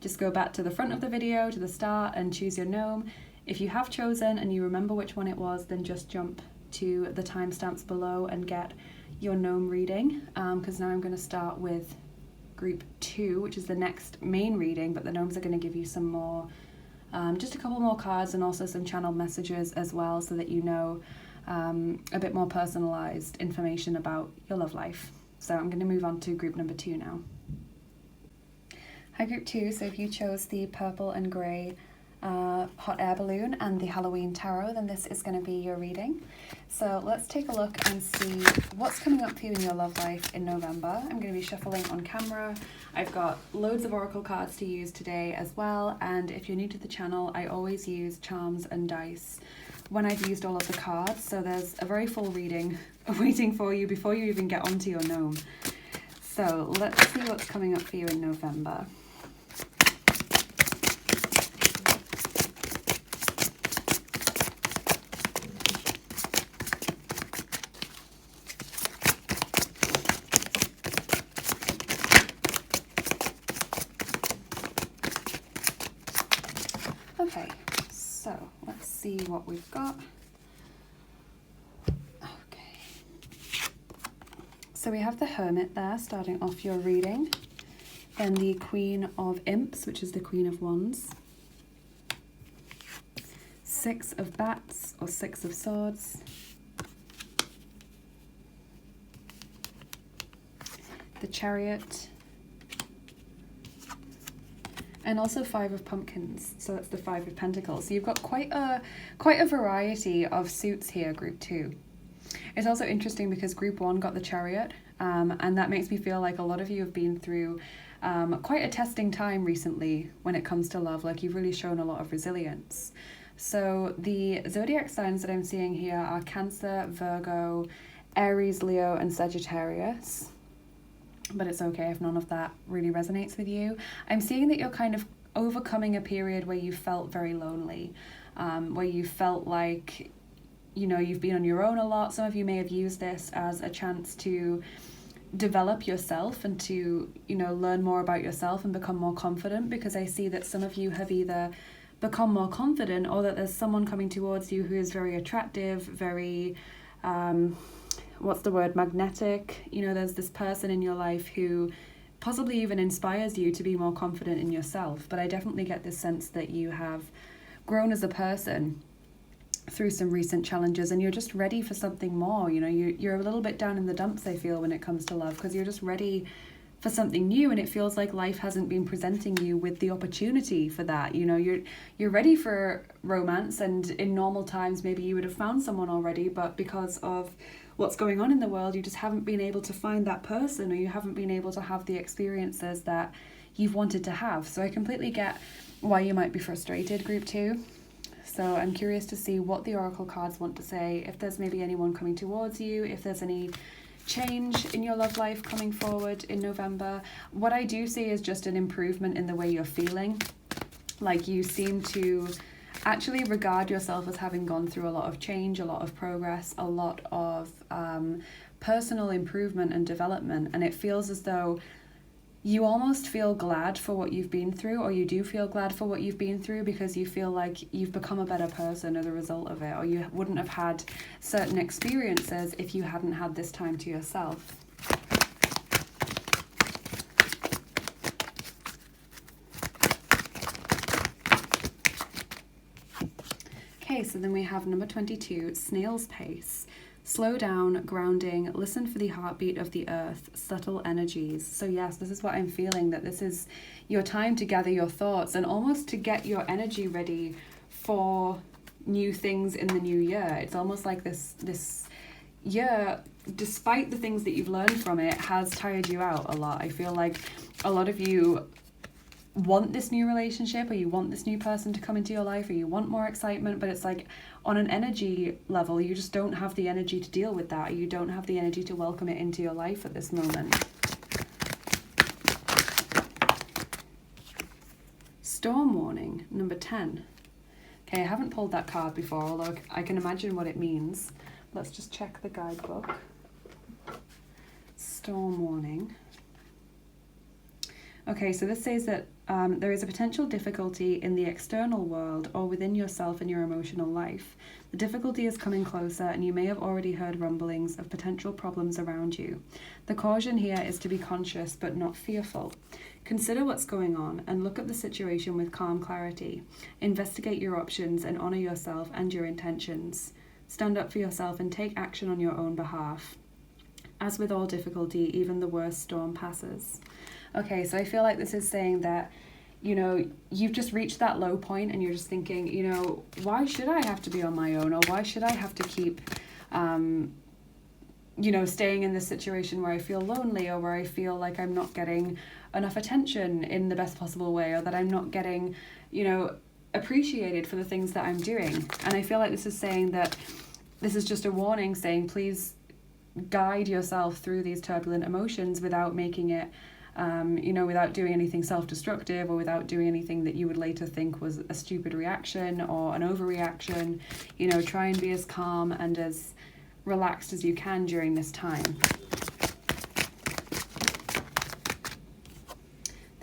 just go back to the front of the video, to the start, and choose your gnome. If you have chosen and you remember which one it was, then just jump to the timestamps below and get your gnome reading, because now I'm going to start with group 2, which is the next main reading, but the gnomes are going to give you some more, just a couple more cards and also some channeled messages as well, so that you know a bit more personalized information about your love life. So I'm going to move on to group number 2 now. Hi group 2, so if you chose the purple and grey hot air balloon and the Halloween tarot, then this is going to be your reading. So let's take a look and see what's coming up for you in your love life in November. I'm going to be shuffling on camera. I've got loads of oracle cards to use today as well, and if you're new to the channel, I always use charms and dice when I've used all of the cards, so there's a very full reading waiting for you before you even get onto your gnome. So let's see what's coming up for you in November. Okay, so let's see what we've got. Okay, So we have the Hermit there starting off your reading, then the Queen of Imps, which is the Queen of Wands, Six of Bats or Six of Swords, the Chariot, and also Five of Pumpkins, so that's the Five of Pentacles. So you've got quite a variety of suits here, Group 2. It's also interesting because Group 1 got the Chariot, and that makes me feel like a lot of you have been through quite a testing time recently when it comes to love. Like, you've really shown a lot of resilience. So the zodiac signs that I'm seeing here are Cancer, Virgo, Aries, Leo, and Sagittarius. But it's okay if none of that really resonates with you. I'm seeing that you're kind of overcoming a period where you felt very lonely, where you felt like, you know, you've been on your own a lot. Some of you may have used this as a chance to develop yourself and to, you know, learn more about yourself and become more confident, because I see that some of you have either become more confident or that there's someone coming towards you who is very attractive, very, magnetic. You know, there's this person in your life who possibly even inspires you to be more confident in yourself. But I definitely get this sense that you have grown as a person through some recent challenges and you're just ready for something more. You know, you're a little bit down in the dumps, I feel, when it comes to love, because you're just ready for something new, and it feels like life hasn't been presenting you with the opportunity for that. You know, you're ready for romance, and in normal times maybe you would have found someone already, but because of what's going on in the world, you just haven't been able to find that person, or you haven't been able to have the experiences that you've wanted to have. So I completely get why you might be frustrated, Group 2. So I'm curious to see what the Oracle cards want to say, if there's maybe anyone coming towards you, if there's any change in your love life coming forward in November. What I do see is just an improvement in the way you're feeling. Like, you seem to actually regard yourself as having gone through a lot of change, a lot of progress, a lot of personal improvement and development, and it feels as though you almost feel glad for what you've been through, or you do feel glad for what you've been through because you feel like you've become a better person as a result of it, or you wouldn't have had certain experiences if you hadn't had this time to yourself. Okay, so then we have number 22, Snail's Pace. Slow down, grounding, listen for the heartbeat of the earth, subtle energies. So yes, this is what I'm feeling, that this is your time to gather your thoughts and almost to get your energy ready for new things in the new year. It's almost like this year, despite the things that you've learned from it, has tired you out a lot. I feel like a lot of you want this new relationship, or you want this new person to come into your life, or you want more excitement, but it's like on an energy level you just don't have the energy to deal with that. You don't have the energy to welcome it into your life at this moment. Storm warning, number 10. Okay, I haven't pulled that card before, although I can imagine what it means. Let's just check the guidebook. Storm warning. Okay, so this says that there is a potential difficulty in the external world or within yourself and your emotional life. The difficulty is coming closer, and you may have already heard rumblings of potential problems around you. The caution here is to be conscious but not fearful. Consider what's going on and look at the situation with calm clarity. Investigate your options and honor yourself and your intentions. Stand up for yourself and take action on your own behalf. As with all difficulty, even the worst storm passes. Okay, so I feel like this is saying that, you know, you've just reached that low point and you're just thinking, you know, why should I have to be on my own? Or why should I have to keep, you know, staying in this situation where I feel lonely, or where I feel like I'm not getting enough attention in the best possible way, or that I'm not getting, you know, appreciated for the things that I'm doing. And I feel like this is saying that this is just a warning saying, please guide yourself through these turbulent emotions without making it you know, without doing anything self-destructive, or without doing anything that you would later think was a stupid reaction or an overreaction. You know, try and be as calm and as relaxed as you can during this time.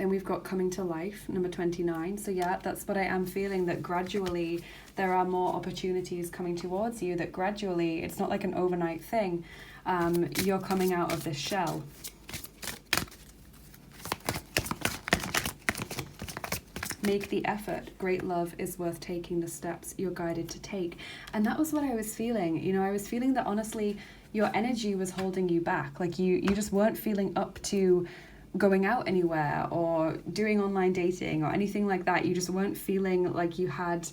Then we've got Coming to Life, number 29. So yeah, that's what I am feeling, that gradually there are more opportunities coming towards you, that gradually, it's not like an overnight thing, you're coming out of this shell. Make the effort. Great love is worth taking the steps you're guided to take. And that was what I was feeling. You know, I was feeling that honestly, your energy was holding you back. Like you just weren't feeling up to going out anywhere or doing online dating or anything like that. You just weren't feeling like you had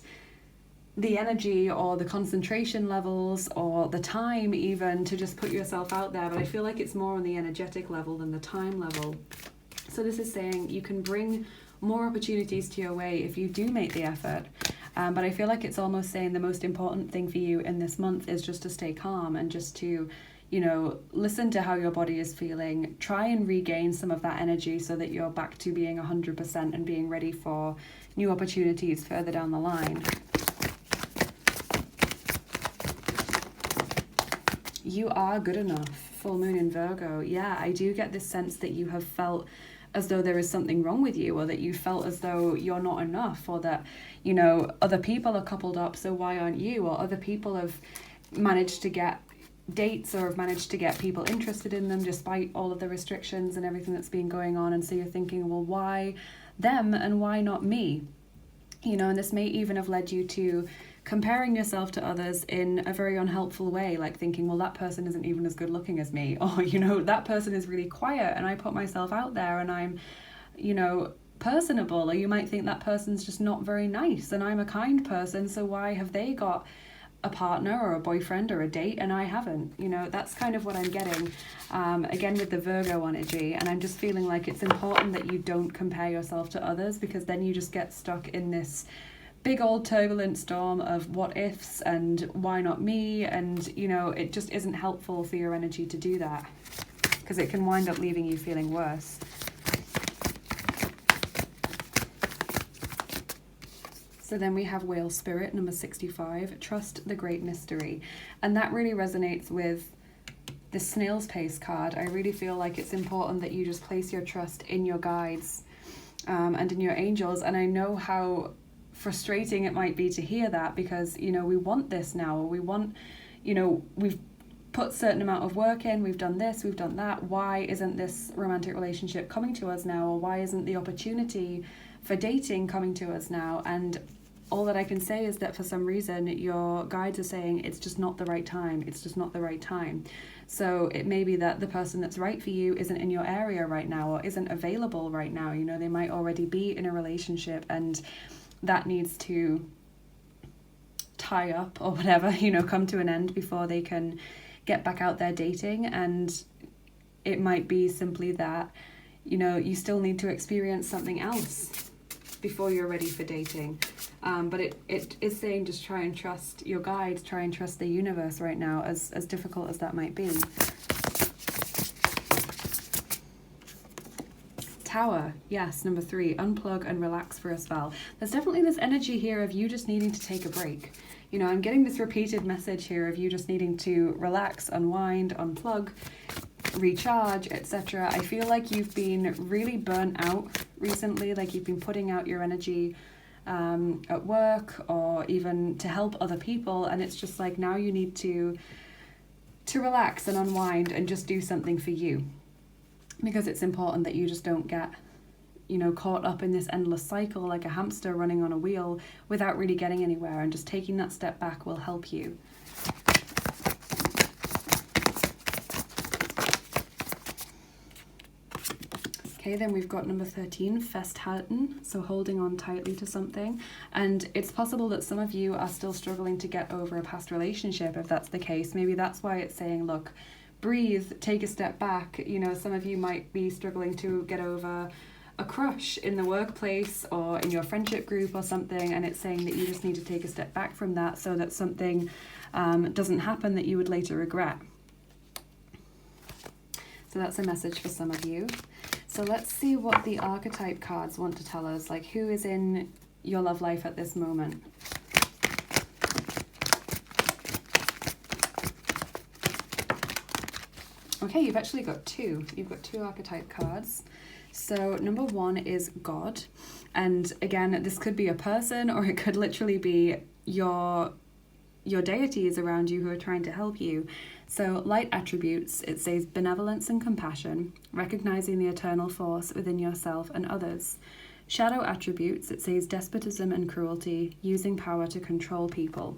the energy or the concentration levels or the time even to just put yourself out there. But I feel like it's more on the energetic level than the time level. So this is saying you can bring more opportunities to your way if you do make the effort. But I feel like it's almost saying the most important thing for you in this month is just to stay calm and just to, you know, listen to how your body is feeling. Try and regain some of that energy so that you're back to being 100% and being ready for new opportunities further down the line. You are good enough. Full moon in Virgo. Yeah, I do get this sense that you have felt as though there is something wrong with you, or that you felt as though you're not enough, or that, you know, other people are coupled up, so why aren't you? Or other people have managed to get dates or have managed to get people interested in them despite all of the restrictions and everything that's been going on. And so you're thinking, well, why them and why not me? You know, and this may even have led you to comparing yourself to others in a very unhelpful way, like thinking, well, that person isn't even as good looking as me, or, you know, that person is really quiet and I put myself out there and I'm, you know, personable. Or you might think that person's just not very nice and I'm a kind person, so why have they got a partner or a boyfriend or a date and I haven't? You know, that's kind of what I'm getting again with the Virgo energy. And I'm just feeling like it's important that you don't compare yourself to others, because then you just get stuck in this big old turbulent storm of what ifs and why not me, and, you know, it just isn't helpful for your energy to do that, because it can wind up leaving you feeling worse. So then we have Whale Spirit, number 65, Trust the Great Mystery. And that really resonates with the Snail's Pace card. I really feel like it's important that you just place your trust in your guides and in your angels. And I know how frustrating it might be to hear that, because, you know, we want this now, or we want, you know, we've put a certain amount of work in, we've done this, we've done that. Why isn't this romantic relationship coming to us now? Or why isn't the opportunity for dating coming to us now? And all that I can say is that for some reason your guides are saying it's just not the right time. It's just not the right time. So it may be that the person that's right for you isn't in your area right now, or isn't available right now. You know, they might already be in a relationship and that needs to tie up or whatever, you know, come to an end before they can get back out there dating. And it might be simply that, you know, you still need to experience something else before you're ready for dating. But it is saying just try and trust your guides, try and trust the universe right now, as difficult as that might be. Tower, yes, number 3, unplug and relax for a spell. There's definitely this energy here of you just needing to take a break. You know, I'm getting this repeated message here of you just needing to relax, unwind, unplug, recharge, etc. I feel like you've been really burnt out recently, like you've been putting out your energy at work or even to help other people, and it's just like now you need to relax and unwind and just do something for you. Because it's important that you just don't get, you know, caught up in this endless cycle like a hamster running on a wheel without really getting anywhere, and just taking that step back will help you. Okay, then we've got number 13, Festhalten, so holding on tightly to something. And it's possible that some of you are still struggling to get over a past relationship. If that's the case, maybe that's why it's saying, look, breathe, take a step back. You know, some of you might be struggling to get over a crush in the workplace or in your friendship group or something, and it's saying that you just need to take a step back from that so that something doesn't happen that you would later regret. So that's a message for some of you. So let's see what the archetype cards want to tell us, like who is in your love life at this moment. Okay, you've actually got two. You've got 2 archetype cards. So number 1 is God. And again, this could be a person, or it could literally be your deities around you who are trying to help you. So light attributes, it says benevolence and compassion, recognizing the eternal force within yourself and others. Shadow attributes, it says despotism and cruelty, using power to control people.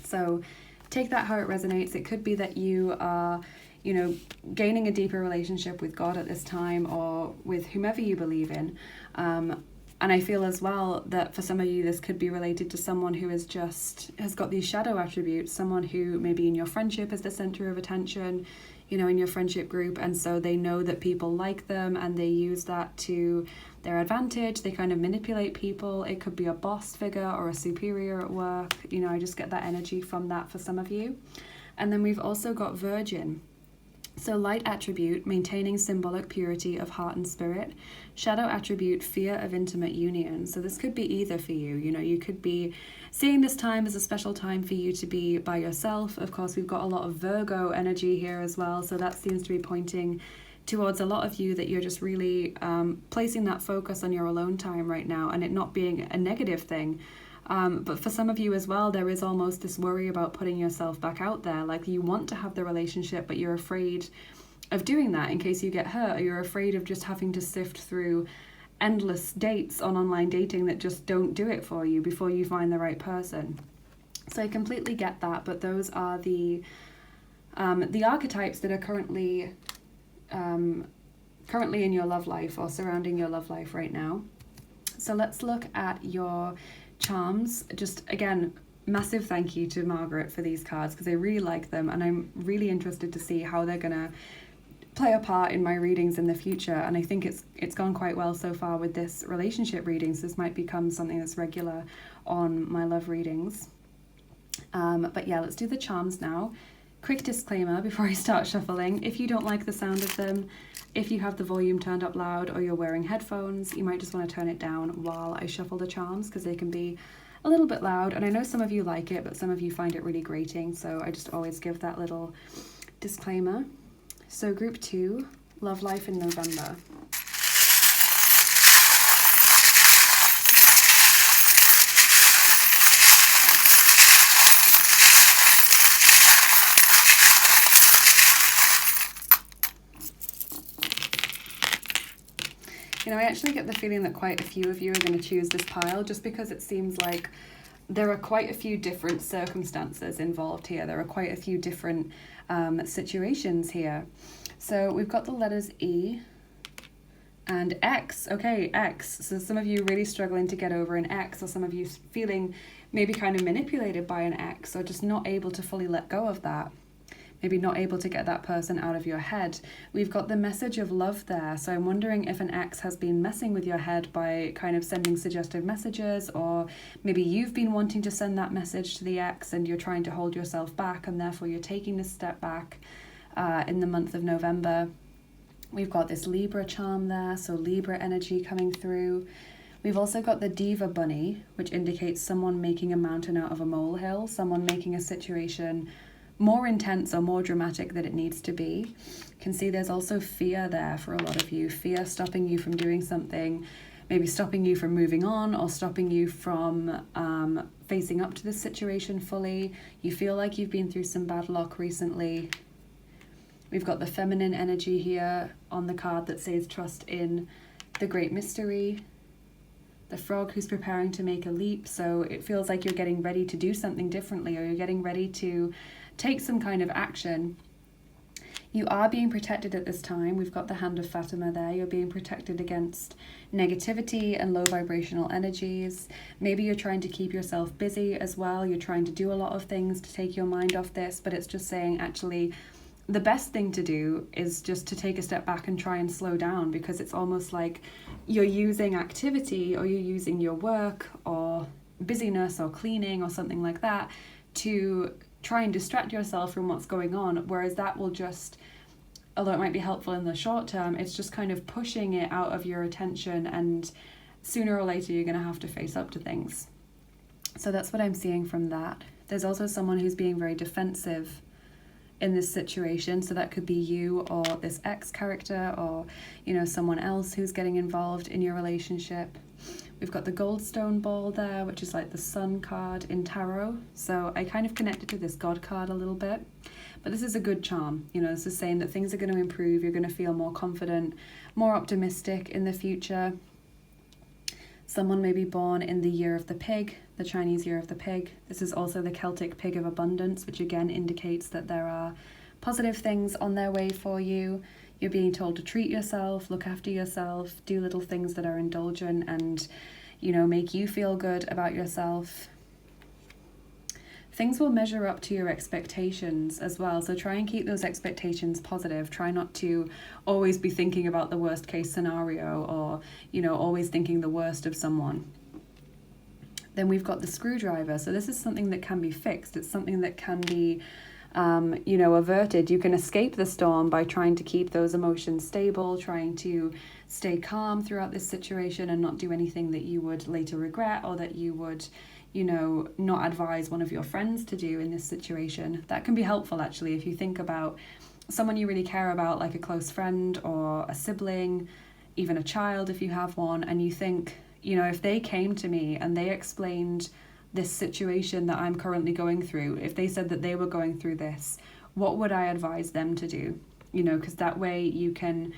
So take that how it resonates. It could be that you are, gaining a deeper relationship with God at this time, or with whomever you believe in. And I feel as well that for some of you, this could be related to someone who has got these shadow attributes, someone who maybe in your friendship is the center of attention, in your friendship group. And so they know that people like them and they use that to their advantage. They kind of manipulate people. It could be a boss figure or a superior at work. I just get that energy from that for some of you. And then we've also got Virgin. So light attribute, maintaining symbolic purity of heart and spirit. Shadow attribute, fear of intimate union. So this could be either for you. You could be seeing this time as a special time for you to be by yourself. Of course, we've got a lot of Virgo energy here as well. So that seems to be pointing towards a lot of you that you're just really placing that focus on your alone time right now, and it not being a negative thing. But for some of you as well, there is almost this worry about putting yourself back out there. Like you want to have the relationship, but you're afraid of doing that in case you get hurt, or you're afraid of just having to sift through endless dates on online dating that just don't do it for you before you find the right person. So I completely get that, but those are the archetypes that are currently in your love life or surrounding your love life right now. So let's look at your charms. Just again, massive thank you to Margaret for these cards, because I really like them and I'm really interested to see how they're gonna play a part in my readings in the future. And I think it's gone quite well so far with this relationship readings. This might become something that's regular on my love readings. But yeah, let's do the charms now. Quick disclaimer before I start shuffling: if you don't like the sound of them, if you have the volume turned up loud or you're wearing headphones, you might just want to turn it down while I shuffle the charms, because they can be a little bit loud. And I know some of you like it, but some of you find it really grating. So I just always give that little disclaimer. So group 2, Love Life in November. I actually get the feeling that quite a few of you are going to choose this pile, just because it seems like there are quite a few different circumstances involved here. There are quite a few different situations here. So we've got the letters E and X. Okay, X. So some of you really struggling to get over an X, or some of you feeling maybe kind of manipulated by an X, or just not able to fully let go of that. Maybe not able to get that person out of your head. We've got the message of love there. So I'm wondering if an ex has been messing with your head by kind of sending suggestive messages, or maybe you've been wanting to send that message to the ex and you're trying to hold yourself back, and therefore you're taking this step back in the month of November. We've got this Libra charm there, so Libra energy coming through. We've also got the Diva Bunny, which indicates someone making a mountain out of a molehill, someone making a situation more intense or more dramatic than it needs to be. You can see there's also fear there for a lot of you. Fear stopping you from doing something, maybe stopping you from moving on, or stopping you from facing up to this situation fully. You feel like you've been through some bad luck recently. We've got the feminine energy here on the card that says trust in the great mystery. The frog who's preparing to make a leap. So it feels like you're getting ready to do something differently, or you're getting ready to take some kind of action. You are being protected at this time. We've got the Hand of Fatima there. You're being protected against negativity and low vibrational energies. Maybe you're trying to keep yourself busy as well. You're trying to do a lot of things to take your mind off this, but it's just saying actually the best thing to do is just to take a step back and try and slow down, because it's almost like you're using activity, or you're using your work or busyness or cleaning or something like that to try and distract yourself from what's going on, whereas that will just, although it might be helpful in the short term, it's just kind of pushing it out of your attention, and sooner or later you're going to have to face up to things. So that's what I'm seeing from that. There's also someone who's being very defensive in this situation, so that could be you or this ex character, or someone else who's getting involved in your relationship. We've got the Goldstone Ball there, which is like the Sun card in tarot. So I kind of connected to this God card a little bit. But this is a good charm. You know, this is saying that things are going to improve. You're going to feel more confident, more optimistic in the future. Someone may be born in the year of the pig, the Chinese year of the pig. This is also the Celtic pig of abundance, which again indicates that there are positive things on their way for you. You're being told to treat yourself, look after yourself, do little things that are indulgent and, you know, make you feel good about yourself. Things will measure up to your expectations as well. So try and keep those expectations positive. Try not to always be thinking about the worst case scenario or, you know, always thinking the worst of someone. Then we've got the screwdriver. So this is something that can be fixed. It's something that can be you know, averted. You can escape the storm by trying to keep those emotions stable, trying to stay calm throughout this situation and not do anything that you would later regret or that you would, you know, not advise one of your friends to do in this situation. That can be helpful actually if you think about someone you really care about, like a close friend or a sibling, even a child if you have one, and you think, you know, if they came to me and they explained this situation that I'm currently going through, if they said that they were going through this, what would I advise them to do? You know, because that way you can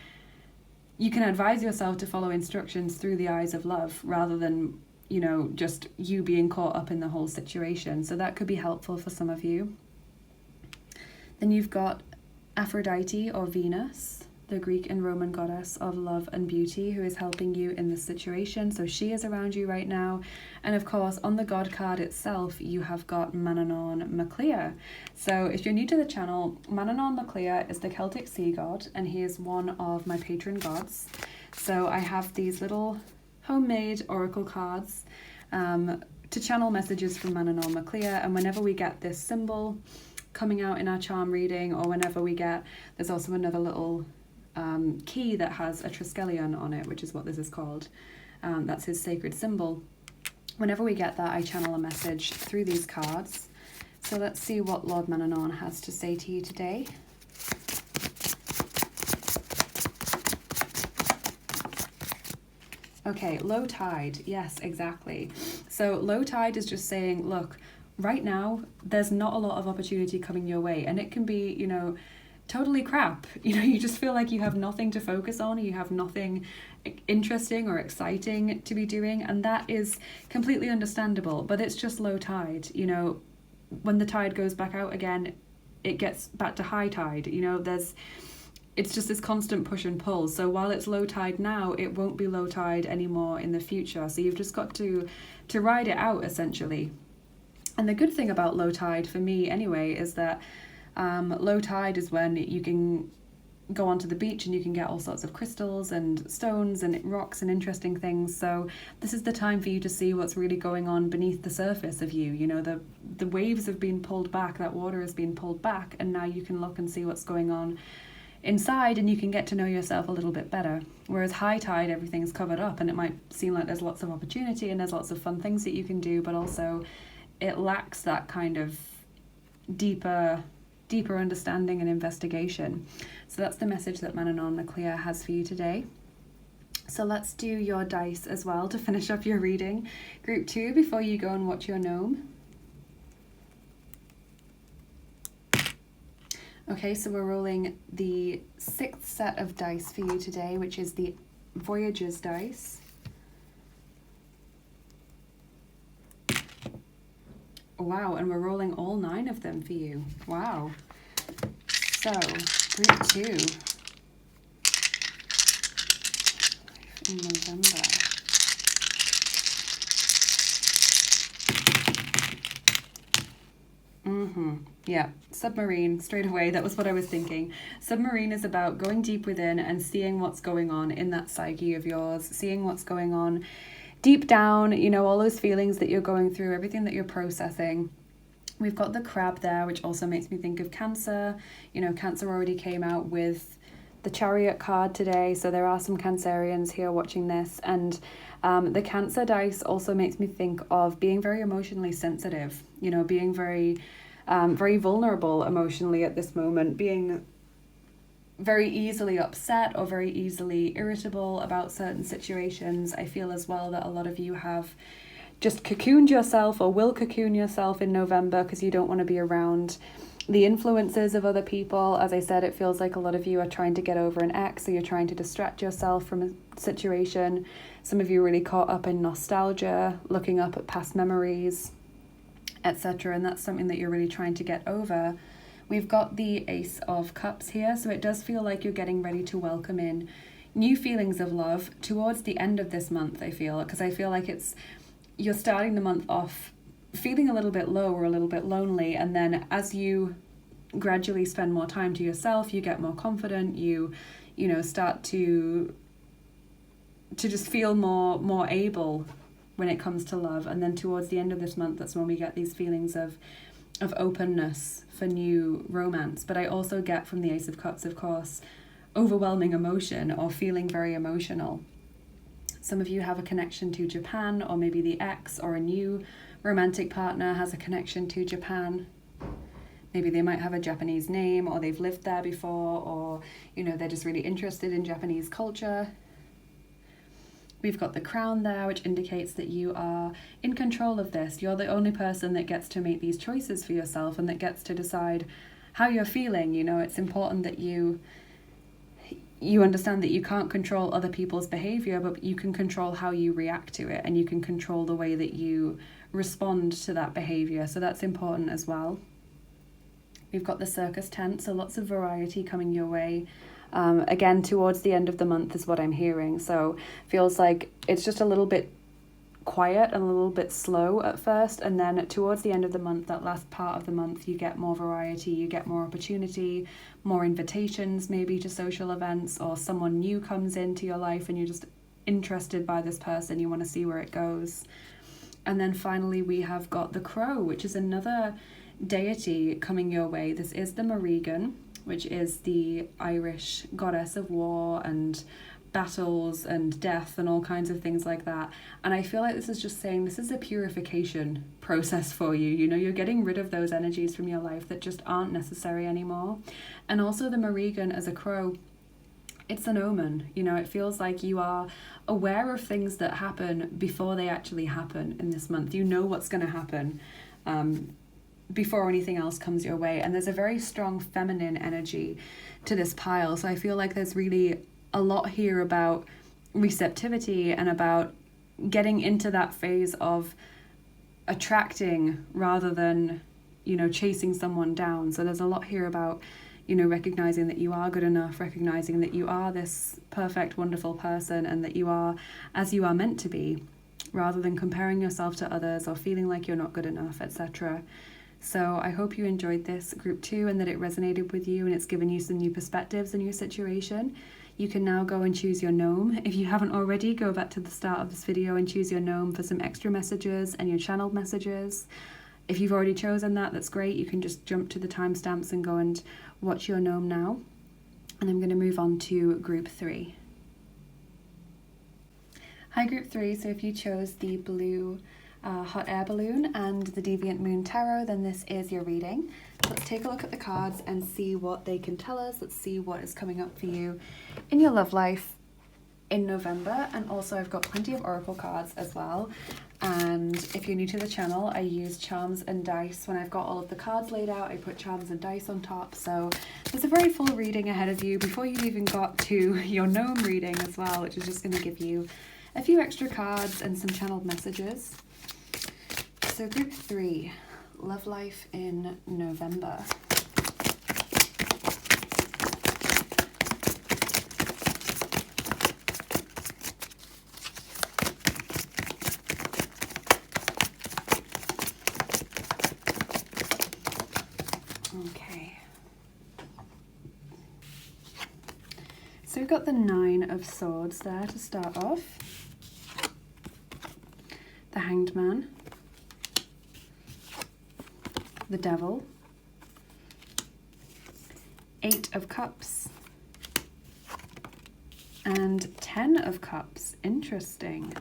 advise yourself to follow instructions through the eyes of love rather than, you know, just you being caught up in the whole situation. So that could be helpful for some of you. Then you've got Aphrodite or Venus, the Greek and Roman goddess of love and beauty, who is helping you in this situation. So she is around you right now. And of course, on the god card itself, you have got Manannán MacLír. So if you're new to the channel, Manannán MacLír is the Celtic sea god, and he is one of my patron gods. So I have these little homemade oracle cards to channel messages from Manannán MacLír. And whenever we get this symbol coming out in our charm reading, or whenever we get, there's also another little key that has a triskelion on it, which is what this is called. That's his sacred symbol. Whenever we get that, I channel a message through these cards. So let's see what Lord Manannán has to say to you today. Okay, low tide. Yes, exactly. So low tide is just saying, look, right now, there's not a lot of opportunity coming your way, and it can be, you know, totally crap. You know, you just feel like you have nothing to focus on, you have nothing interesting or exciting to be doing, and that is completely understandable, but it's just low tide. You know, when the tide goes back out again, it gets back to high tide. You know, it's just this constant push and pull. So while it's low tide now, it won't be low tide anymore in the future. So you've just got to ride it out, essentially. And the good thing about low tide, for me anyway, is that low tide is when you can go onto the beach and you can get all sorts of crystals and stones and rocks and interesting things. So this is the time for you to see what's really going on beneath the surface of you. You know, the waves have been pulled back, that water has been pulled back, and now you can look and see what's going on inside, and you can get to know yourself a little bit better. Whereas high tide, everything's covered up, and it might seem like there's lots of opportunity and there's lots of fun things that you can do, but also it lacks that kind of deeper understanding and investigation. So that's the message that Manannán MacLír has for you today. So let's do your dice as well to finish up your reading. Group 2, before you go and watch your gnome. Okay, so we're rolling the 6th set of dice for you today, which is the Voyager's dice. Wow, and we're rolling all 9 of them for you. Wow. So, group 2. In November. Yeah, submarine, straight away, that was what I was thinking. Submarine is about going deep within and seeing what's going on in that psyche of yours, seeing what's going on deep down, you know, all those feelings that you're going through, everything that you're processing. We've got the crab there, which also makes me think of Cancer. You know, Cancer already came out with the Chariot card today, so there are some Cancerians here watching this. And the Cancer dice also makes me think of being very emotionally sensitive, you know, being very vulnerable emotionally at this moment, being very easily upset or very easily irritable about certain situations. I feel as well that a lot of you have just cocooned yourself or will cocoon yourself in November because you don't want to be around the influences of other people. As I said, it feels like a lot of you are trying to get over an ex, so you're trying to distract yourself from a situation. Some of you are really caught up in nostalgia, looking up at past memories, etc. And that's something that you're really trying to get over. We've got the Ace of Cups here, so it does feel like you're getting ready to welcome in new feelings of love towards the end of this month, I feel, because I feel like you're starting the month off feeling a little bit low or a little bit lonely, and then as you gradually spend more time to yourself, you get more confident, you start to just feel more able when it comes to love. And then towards the end of this month, that's when we get these feelings of openness for new romance. But I also get from the Ace of Cups, of course, overwhelming emotion or feeling very emotional. Some of you have a connection to Japan, or maybe the ex or a new romantic partner has a connection to Japan. Maybe they might have a Japanese name, or they've lived there before, or they're just really interested in Japanese culture. We've got the Crown there, which indicates that you are in control of this. You're the only person that gets to make these choices for yourself and that gets to decide how you're feeling. It's important that you understand that you can't control other people's behavior, but you can control how you react to it, and you can control the way that you respond to that behavior. So that's important as well. We've got the circus tent, so lots of variety coming your way. Again, towards the end of the month is what I'm hearing. So feels like it's just a little bit quiet and a little bit slow at first, and then towards the end of the month, that last part of the month, you get more variety, you get more opportunity, more invitations maybe to social events, or someone new comes into your life and you're just interested by this person, you want to see where it goes. And then finally we have got the Crow, which is another deity coming your way. This is the Morrigan, which is the Irish goddess of war and battles and death and all kinds of things like that. And I feel like this is just saying this is a purification process for you. You're getting rid of those energies from your life that just aren't necessary anymore. And also the Morrigan as a crow, it's an omen. It feels like you are aware of things that happen before they actually happen in this month. You know what's going to happen before anything else comes your way. And there's a very strong feminine energy to this pile. So I feel like there's really a lot here about receptivity and about getting into that phase of attracting rather than, chasing someone down. So there's a lot here about, recognizing that you are good enough, recognizing that you are this perfect, wonderful person, and that you are as you are meant to be, rather than comparing yourself to others or feeling like you're not good enough, etc. So I hope you enjoyed this group 2 and that it resonated with you and it's given you some new perspectives in your situation. You can now go and choose your gnome. If you haven't already, go back to the start of this video and choose your gnome for some extra messages and your channeled messages. If you've already chosen that, that's great. You can just jump to the timestamps and go and watch your gnome now. And I'm going to move on to group 3. Hi group 3, so if you chose the blue hot air balloon and the Deviant Moon Tarot, then this is your reading. Let's take a look at the cards and see what they can tell us. Let's see what is coming up for you in your love life in November. And also I've got plenty of oracle cards as well. And if you're new to the channel, I use charms and dice. When I've got all of the cards laid out, I put charms and dice on top. So there's a very full reading ahead of you before you've even got to your gnome reading as well, which is just going to give you a few extra cards and some channeled messages. So group 3, love life in November. Okay. So we've got the 9 of Swords there to start off. The Hanged Man. The Devil, 8 of Cups, and 10 of Cups. Interesting.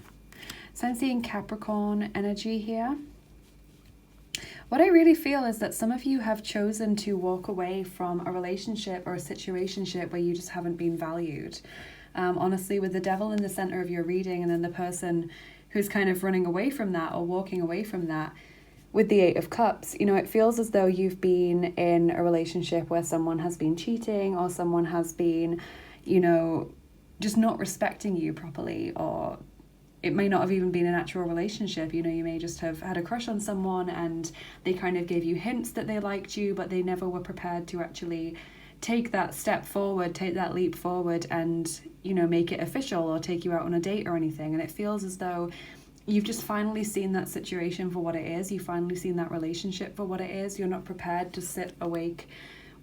So I'm seeing Capricorn energy here. What I really feel is that some of you have chosen to walk away from a relationship or a situationship where you just haven't been valued. Honestly, with the Devil in the center of your reading and then the person who's kind of running away from that or walking away from that, with the Eight of Cups, you know, it feels as though you've been in a relationship where someone has been cheating, or someone has been, you know, just not respecting you properly, or it may not have even been an actual relationship. You know, you may just have had a crush on someone and they kind of gave you hints that they liked you, but they never were prepared to actually take that step forward, take that leap forward and, you know, make it official or take you out on a date or anything. And it feels as though you've just finally seen that situation for what it is. You've finally seen that relationship for what it is. You're not prepared to sit awake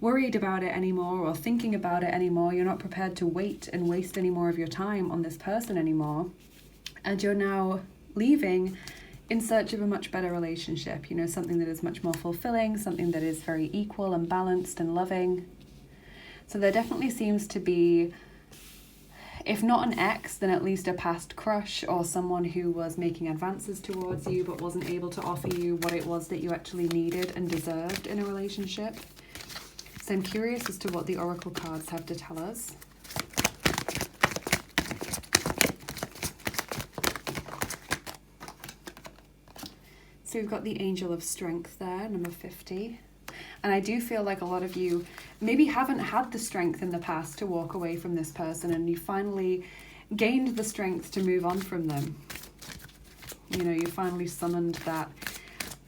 worried about it anymore or thinking about it anymore. You're not prepared to wait and waste any more of your time on this person anymore. And you're now leaving in search of a much better relationship, you know, something that is much more fulfilling, something that is very equal and balanced and loving. So there definitely seems to be, if not an ex, then at least a past crush or someone who was making advances towards you but wasn't able to offer you what it was that you actually needed and deserved in a relationship. So I'm curious as to what the Oracle cards have to tell us. So we've got the Angel of Strength there, number 50. And I do feel like a lot of you maybe haven't had the strength in the past to walk away from this person, and you finally gained the strength to move on from them. You know, you finally summoned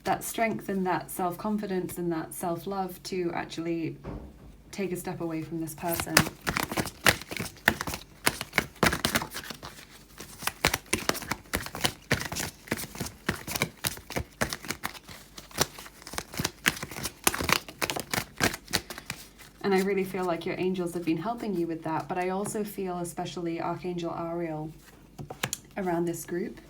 that strength and that self-confidence and that self-love to actually take a step away from this person. And I really feel like your angels have been helping you with that, but I also feel especially Archangel Ariel around this group.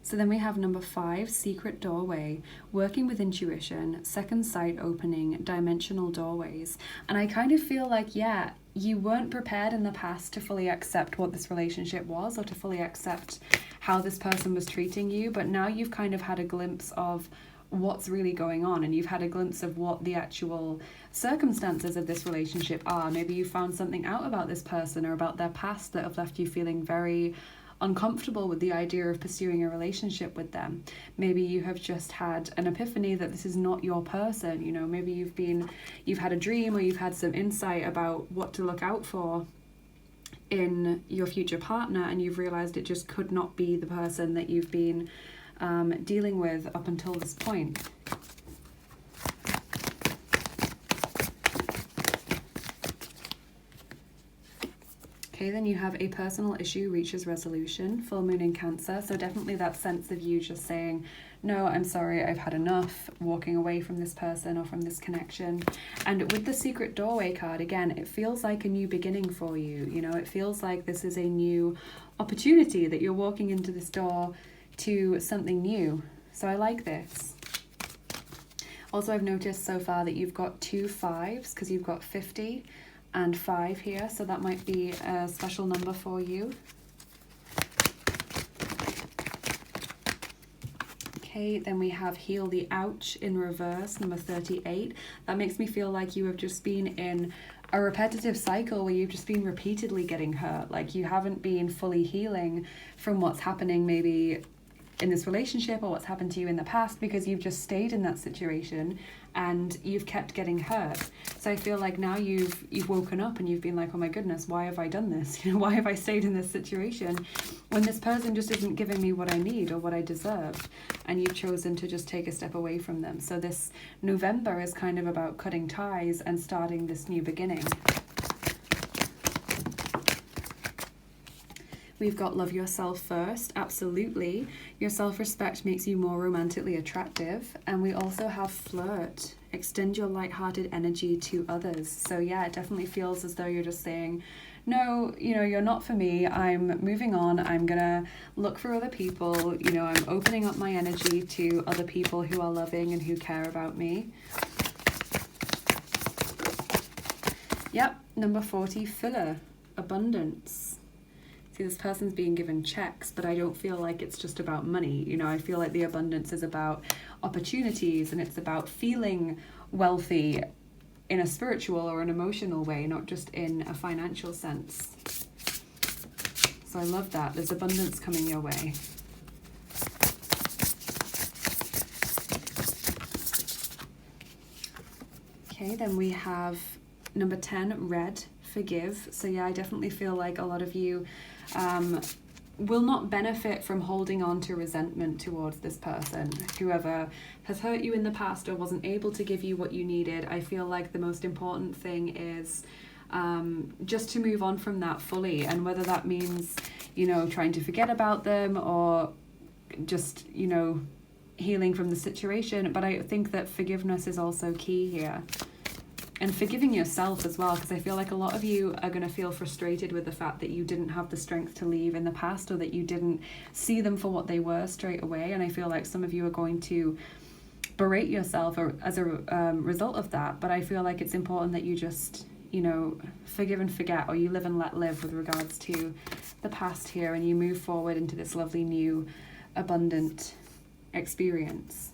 So then we have number 5, Secret Doorway, working with intuition, second sight opening, dimensional doorways. And I kind of feel like, yeah, you weren't prepared in the past to fully accept what this relationship was or to fully accept how this person was treating you, but now you've kind of had a glimpse of what's really going on, and you've had a glimpse of what the actual circumstances of this relationship are. Maybe you found something out about this person or about their past that have left you feeling very uncomfortable with the idea of pursuing a relationship with them. Maybe you have just had an epiphany that this is not your person. You know, maybe you've had a dream or you've had some insight about what to look out for in your future partner, and you've realized it just could not be the person that you've been dealing with up until this point. Okay, then you have a personal issue reaches resolution, full moon in Cancer. So definitely that sense of you just saying, no, I'm sorry, I've had enough, walking away from this person or from this connection. And with the Secret Doorway card, again, it feels like a new beginning for you. You know, it feels like this is a new opportunity, that you're walking into this door to something new. So I like this. Also, I've noticed so far that you've got 2 5s because you've got 50 and 5 here, so that might be a special number for you. Okay, then we have Heal the Ouch in reverse, number 38. That makes me feel like you have just been in a repetitive cycle where you've just been repeatedly getting hurt, like you haven't been fully healing from what's happening maybe in this relationship or what's happened to you in the past, because you've just stayed in that situation and you've kept getting hurt. So I feel like now you've woken up and you've been like, oh my goodness, why have I done this? You know, why have I stayed in this situation when this person just isn't giving me what I need or what I deserve? And you've chosen to just take a step away from them. So this November is kind of about cutting ties and starting this new beginning. We've got Love Yourself First, absolutely. Your self-respect makes you more romantically attractive. And we also have Flirt, extend your lighthearted energy to others. So yeah, it definitely feels as though you're just saying, no, you know, you're not for me. I'm moving on. I'm gonna look for other people. You know, I'm opening up my energy to other people who are loving and who care about me. Yep, number 40, Filler, abundance. This person's being given checks, but I don't feel like it's just about money. You know, I feel like the abundance is about opportunities, and it's about feeling wealthy in a spiritual or an emotional way, not just in a financial sense. So I love that. There's abundance coming your way. Okay, then we have number 10, red, forgive. So yeah, I definitely feel like a lot of you will not benefit from holding on to resentment towards this person. Whoever has hurt you in the past or wasn't able to give you what you needed, I feel like the most important thing is just to move on from that fully. And whether that means, you know, trying to forget about them or just, you know, healing from the situation. But I think that forgiveness is also key here. And forgiving yourself as well, because I feel like a lot of you are going to feel frustrated with the fact that you didn't have the strength to leave in the past, or that you didn't see them for what they were straight away. And I feel like some of you are going to berate yourself or as a result of that. But I feel like it's important that you just, you know, forgive and forget, or you live and let live with regards to the past here, and you move forward into this lovely new abundant experience.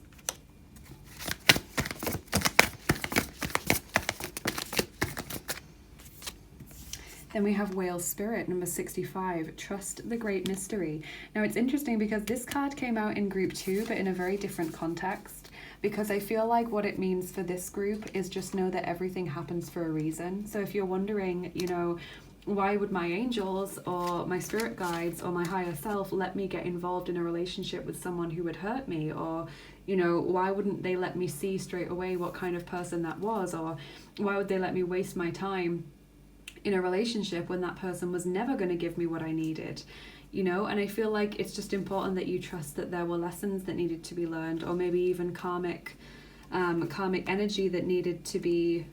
Then we have Whale Spirit, number 65, Trust the Great Mystery. Now it's interesting because this card came out in group 2, but in a very different context, because I feel like what it means for this group is just know that everything happens for a reason. So if you're wondering, you know, why would my angels or my spirit guides or my higher self let me get involved in a relationship with someone who would hurt me? Or, you know, why wouldn't they let me see straight away what kind of person that was? Or why would they let me waste my time in a relationship when that person was never going to give me what I needed? You know, and I feel like it's just important that you trust that there were lessons that needed to be learned, or maybe even karmic energy that needed to be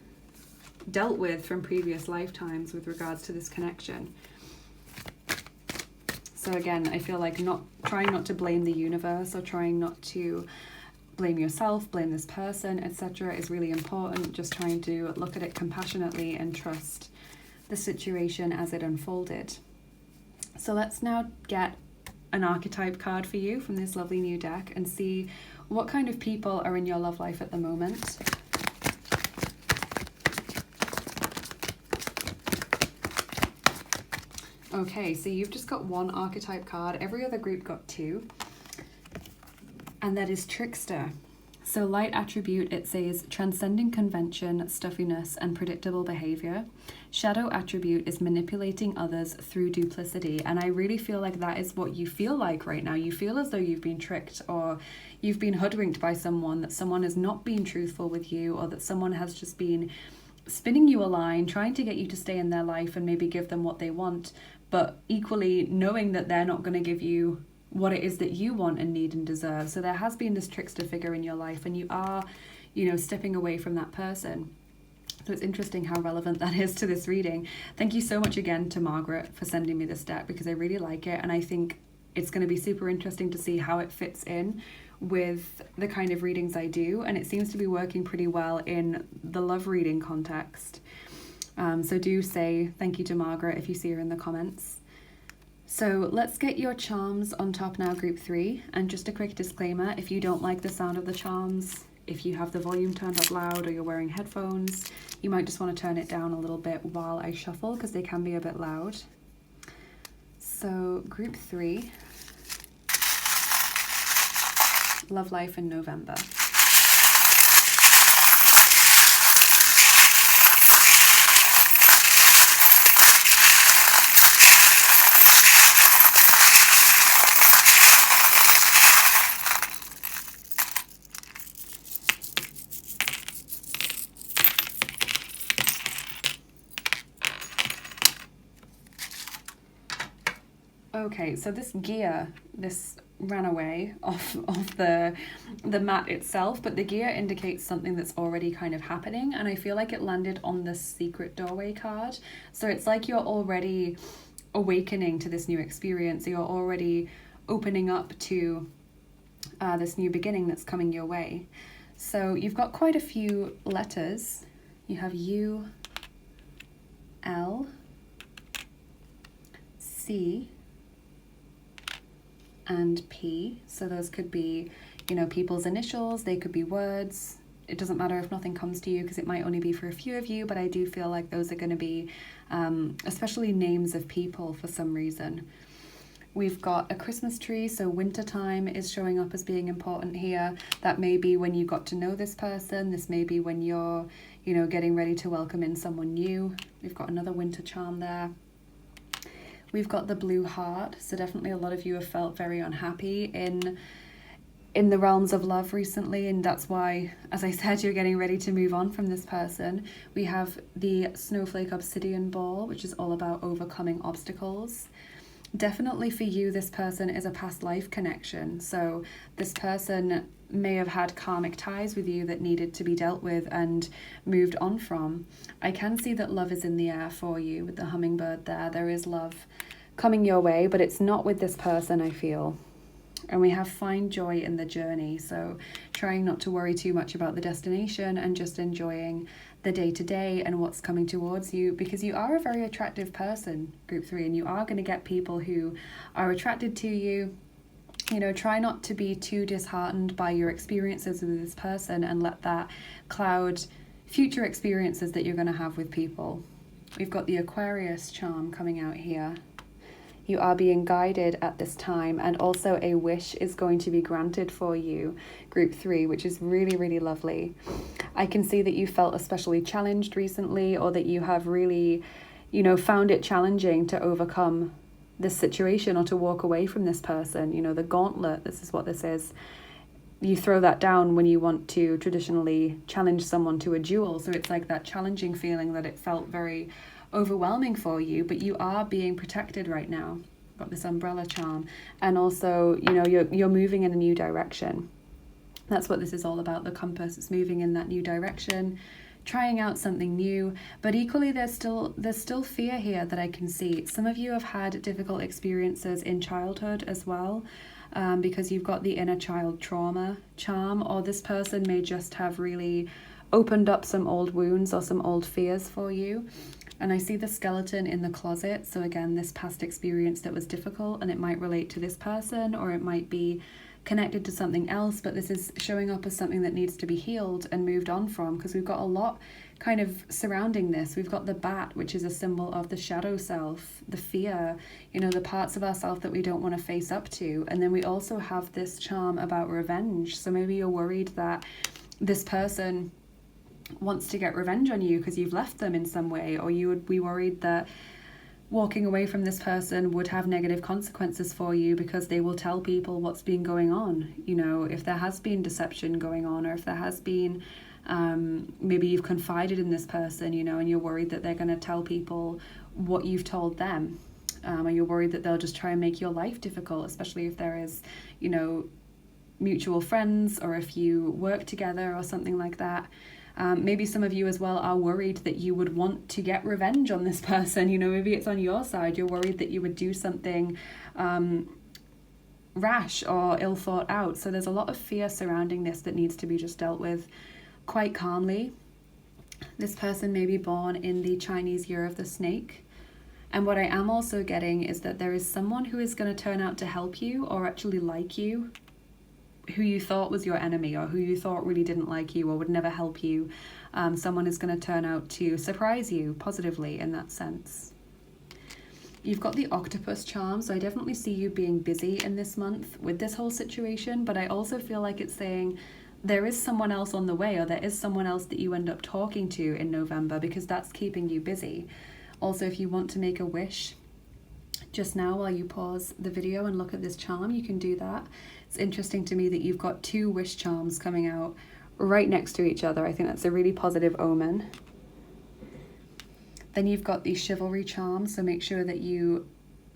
dealt with from previous lifetimes with regards to this connection. So again, I feel like trying not to blame the universe, or trying not to blame yourself, blame this person, etc. is really important. Just trying to look at it compassionately and trust the situation as it unfolded. So let's now get an archetype card for you from this lovely new deck and see what kind of people are in your love life at the moment. Okay, so you've just got one archetype card. Every other group got 2. And that is Trickster. So light attribute, it says transcending convention, stuffiness, and predictable behavior. Shadow attribute is manipulating others through duplicity. And I really feel like that is what you feel like right now. You feel as though you've been tricked, or you've been hoodwinked by someone, that someone has not been truthful with you, or that someone has just been spinning you a line, trying to get you to stay in their life and maybe give them what they want, but equally knowing that they're not going to give you what it is that you want and need and deserve. So there has been this trickster figure in your life, and you are, you know, stepping away from that person. So it's interesting how relevant that is to this reading. Thank you so much again to Margaret for sending me this deck, because I really like it, and I think it's going to be super interesting to see how it fits in with the kind of readings I do, and it seems to be working pretty well in the love reading context. So do say thank you to Margaret if you see her in the comments. So let's get your charms on top now, group 3. And just a quick disclaimer, if you don't like the sound of the charms, if you have the volume turned up loud or you're wearing headphones, you might just want to turn it down a little bit while I shuffle, because they can be a bit loud. So group 3, love life in November. Okay, so this gear, this ran away off the mat itself, but the gear indicates something that's already kind of happening, and I feel like it landed on the secret doorway card. So it's like you're already awakening to this new experience. You're already opening up to this new beginning that's coming your way. So you've got quite a few letters. You have U, L, C, and P. So those could be, you know, people's initials, they could be words. It doesn't matter if nothing comes to you, because it might only be for a few of you, but I do feel like those are going to be especially names of people for some reason. We've got a Christmas tree, so winter time is showing up as being important here. That may be when you got to know this person. This may be when you're, you know, getting ready to welcome in someone new. We've got another winter charm there. We've got the blue heart, so definitely a lot of you have felt very unhappy in the realms of love recently, and that's why, as I said, you're getting ready to move on from this person. We have the snowflake obsidian ball, which is all about overcoming obstacles. Definitely for you, this person is a past life connection. So this person may have had karmic ties with you that needed to be dealt with and moved on from. I can see that love is in the air for you with the hummingbird there. There is love coming your way, but it's not with this person, I feel. And we have find joy in the journey. So trying not to worry too much about the destination and just enjoying the day-to-day and what's coming towards you, because you are a very attractive person, group 3, and you are going to get people who are attracted to you. You know, try not to be too disheartened by your experiences with this person and let that cloud future experiences that you're going to have with people. We've got the Aquarius charm coming out here. You are being guided at this time, and also a wish is going to be granted for you, group 3, which is really, really lovely. I can see that you felt especially challenged recently, or that you have really, you know, found it challenging to overcome this situation or to walk away from this person. You know, the gauntlet, this is what this is. You throw that down when you want to traditionally challenge someone to a duel. So it's like that challenging feeling that it felt very overwhelming for you, but you are being protected right now. Got this umbrella charm, and also, you know, you're moving in a new direction. That's what this is all about. The compass is moving in that new direction, trying out something new, but equally there's still fear here that I can see. Some of you have had difficult experiences in childhood as well, because you've got the inner child trauma charm, or this person may just have really opened up some old wounds or some old fears for you. And I see the skeleton in the closet. So again, this past experience that was difficult, and it might relate to this person, or it might be connected to something else, but this is showing up as something that needs to be healed and moved on from, because we've got a lot kind of surrounding this. We've got the bat, which is a symbol of the shadow self, the fear, you know, the parts of ourselves that we don't want to face up to. And then we also have this charm about revenge. So maybe you're worried that this person wants to get revenge on you because you've left them in some way, or you would be worried that walking away from this person would have negative consequences for you because they will tell people what's been going on. You know, if there has been deception going on, or if there has been maybe you've confided in this person, you know, and you're worried that they're going to tell people what you've told them, or you're worried that they'll just try and make your life difficult, especially if there is, you know, mutual friends, or if you work together or something like that. Maybe some of you as well are worried that you would want to get revenge on this person. You know, maybe it's on your side. You're worried that you would do something rash or ill thought out. So there's a lot of fear surrounding this that needs to be just dealt with quite calmly. This person may be born in the Chinese year of the snake. And what I am also getting is that there is someone who is going to turn out to help you, or actually like you, who you thought was your enemy, or who you thought really didn't like you or would never help you. Someone is going to turn out to surprise you positively in that sense. You've got the octopus charm, so I definitely see you being busy in this month with this whole situation, but I also feel like it's saying there is someone else on the way, or there is someone else that you end up talking to in November, because that's keeping you busy. Also, if you want to make a wish just now while you pause the video and look at this charm, you can do that. It's interesting to me that you've got 2 wish charms coming out right next to each other. I think that's a really positive omen. Then you've got the chivalry charm, so make sure that you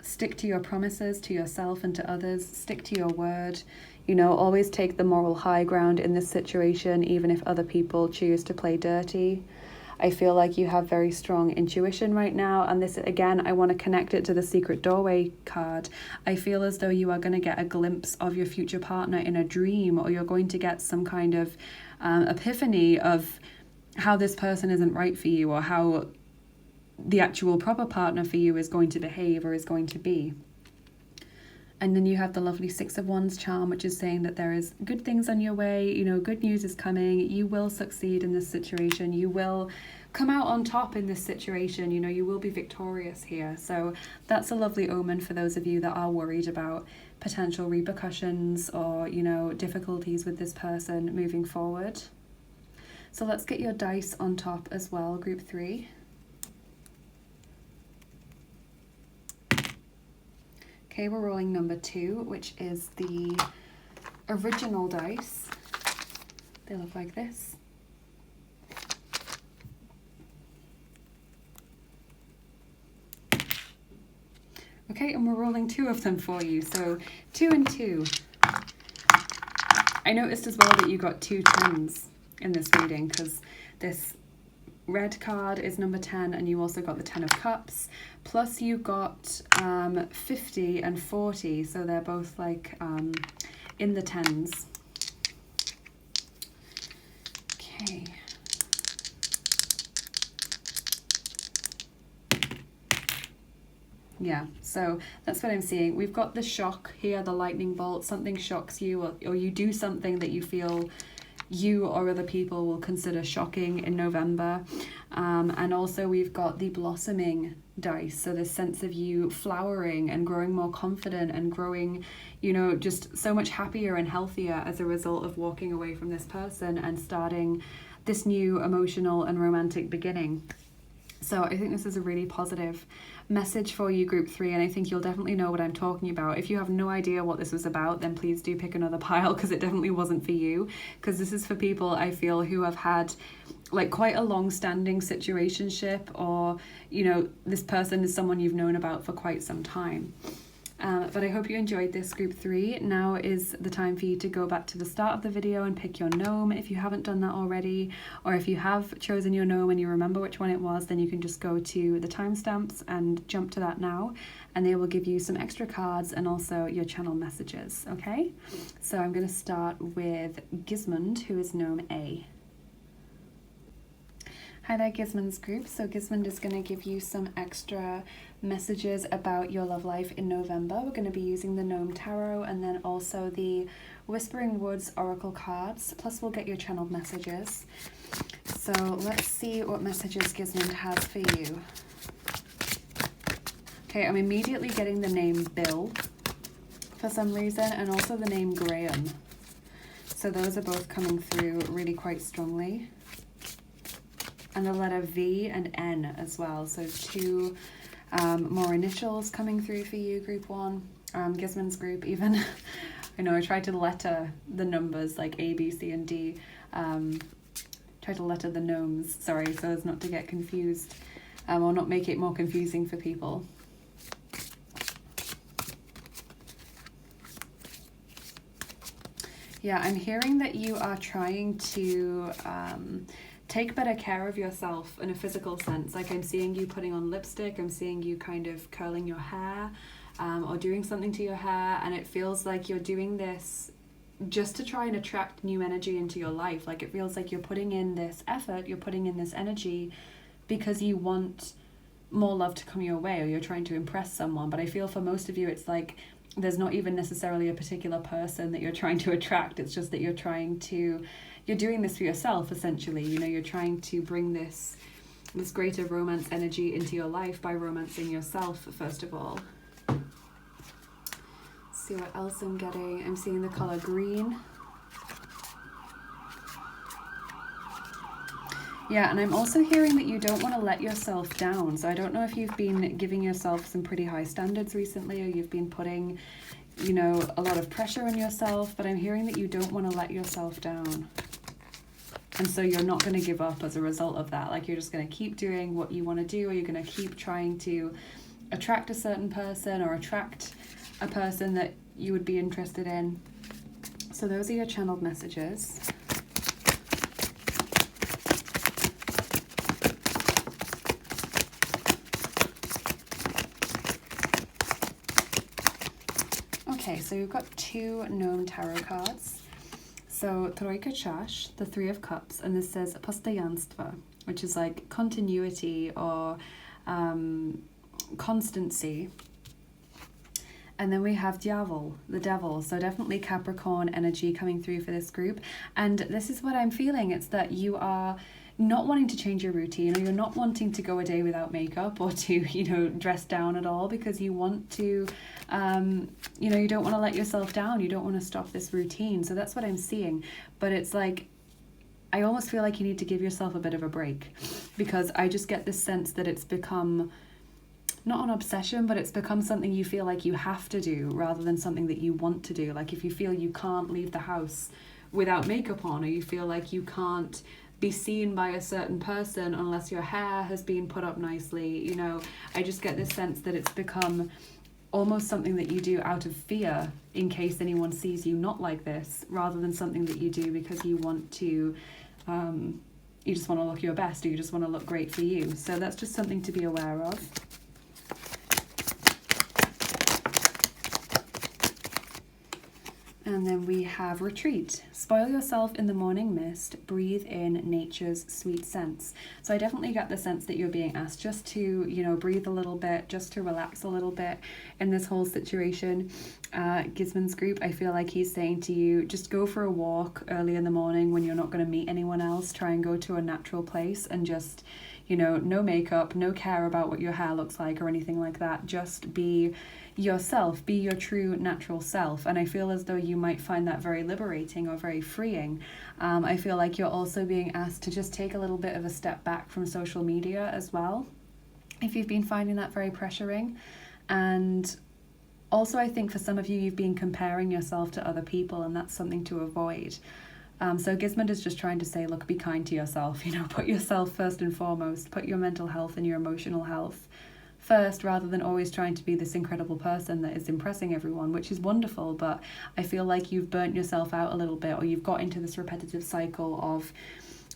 stick to your promises to yourself and to others, stick to your word. You know, always take the moral high ground in this situation, even if other people choose to play dirty. I feel like you have very strong intuition right now, and this, again, I want to connect it to the secret doorway card. I feel as though you are going to get a glimpse of your future partner in a dream, or you're going to get some kind of epiphany of how this person isn't right for you, or how the actual proper partner for you is going to behave or is going to be. And then you have the lovely 6 of Wands charm, which is saying that there is good things on your way. You know, good news is coming. You will succeed in this situation. You will come out on top in this situation. You know, you will be victorious here. So that's a lovely omen for those of you that are worried about potential repercussions or, you know, difficulties with this person moving forward. So let's get your dice on top as well, group 3. Okay, we're rolling number 2, which is the original dice. They look like this. Okay, and we're rolling 2 of them for you, so 2 and 2. I noticed as well that you got 2 10s in this reading, because this red card is number 10, and you also got the 10 of cups, plus you got 50 and 40, so they're both like in the 10s. Okay. Yeah, so that's what I'm seeing. We've got the shock here, the lightning bolt. Something shocks you, or you do something that you feel you or other people will consider shocking in November. And also we've got the blossoming dice, so this sense of you flowering and growing more confident and growing, you know, just so much happier and healthier as a result of walking away from this person and starting this new emotional and romantic beginning. So I think this is a really positive message for you, group 3, and I think you'll definitely know what I'm talking about. If you have no idea what this was about, then please do pick another pile, because it definitely wasn't for you, because this is for people, I feel, who have had like quite a long-standing situationship, or, you know, this person is someone you've known about for quite some time. But I hope you enjoyed this, group 3. Now is the time for you to go back to the start of the video and pick your gnome if you haven't done that already, or if you have chosen your gnome and you remember which one it was, then you can just go to the timestamps and jump to that now, and they will give you some extra cards and also your channel messages, okay? So I'm going to start with Gismund, who is Gnome A. Hi there, Gismund's group. So Gismund is going to give you some extra messages about your love life in November. We're going to be using the Gnome Tarot and then also the Whispering Woods Oracle cards, plus we'll get your channeled messages. So let's see what messages Gismund has for you. Okay, I'm immediately getting the name Bill for some reason, and also the name Graham. So those are both coming through really quite strongly. And the letter V and N as well. So 2 more initials coming through for you, group 1. Gismund's group even. I know I tried to letter the numbers like A, B, C, and D. Try to letter the gnomes, sorry, so as not to get confused, or not make it more confusing for people. Yeah, I'm hearing that you are trying to take better care of yourself in a physical sense. Like, I'm seeing you putting on lipstick, I'm seeing you kind of curling your hair, or doing something to your hair, and it feels like you're doing this just to try and attract new energy into your life. Like, it feels like you're putting in this effort, you're putting in this energy because you want more love to come your way, or you're trying to impress someone. But I feel for most of you, it's like there's not even necessarily a particular person that you're trying to attract. It's just that you're doing this for yourself, essentially. You know, you're trying to bring this greater romance energy into your life by romancing yourself, first of all. Let's see what else I'm getting. I'm seeing the color green. Yeah, and I'm also hearing that you don't want to let yourself down. So I don't know if you've been giving yourself some pretty high standards recently, or you've been putting, you know, a lot of pressure on yourself, but I'm hearing that you don't want to let yourself down. And so you're not going to give up as a result of that. Like, you're just going to keep doing what you want to do, or you're going to keep trying to attract a certain person or attract a person that you would be interested in. So those are your channeled messages. Okay, so we've got 2 Gnome Tarot cards. So Trojka Čaš, the 3 of Cups, and this says Postojanstvo, which is like continuity or constancy. And then we have Djävul, the devil, so definitely Capricorn energy coming through for this group. And this is what I'm feeling, it's that you are not wanting to change your routine, or you're not wanting to go a day without makeup or to, you know, dress down at all because you want to, you know, you don't want to let yourself down. You don't want to stop this routine. So that's what I'm seeing. But it's like, I almost feel like you need to give yourself a bit of a break, because I just get this sense that it's become not an obsession, but it's become something you feel like you have to do rather than something that you want to do. Like if you feel you can't leave the house without makeup on, or you feel like you can't be seen by a certain person unless your hair has been put up nicely, you know, I just get this sense that it's become almost something that you do out of fear in case anyone sees you not like this, rather than something that you do because you want to, you just want to look your best, or you just want to look great for you. So that's just something to be aware of. And then we have retreat. Spoil yourself in the morning mist, breathe in nature's sweet scents. So I definitely get the sense that you're being asked just to, you know, breathe a little bit, just to relax a little bit in this whole situation. Gismund's group, I feel like he's saying to you, just go for a walk early in the morning when you're not going to meet anyone else. Try and go to a natural place and just, you know, no makeup, no care about what your hair looks like or anything like that. Just be yourself, be your true natural self. And I feel as though you might find that very liberating or very freeing. I feel like you're also being asked to just take a little bit of a step back from social media as well, if you've been finding that very pressuring. And also I think for some of you, you've been comparing yourself to other people, and that's something to avoid. So Gismund is just trying to say, look, be kind to yourself, you know, put yourself first and foremost, put your mental health and your emotional health first, rather than always trying to be this incredible person that is impressing everyone, which is wonderful. But I feel like you've burnt yourself out a little bit, or you've got into this repetitive cycle of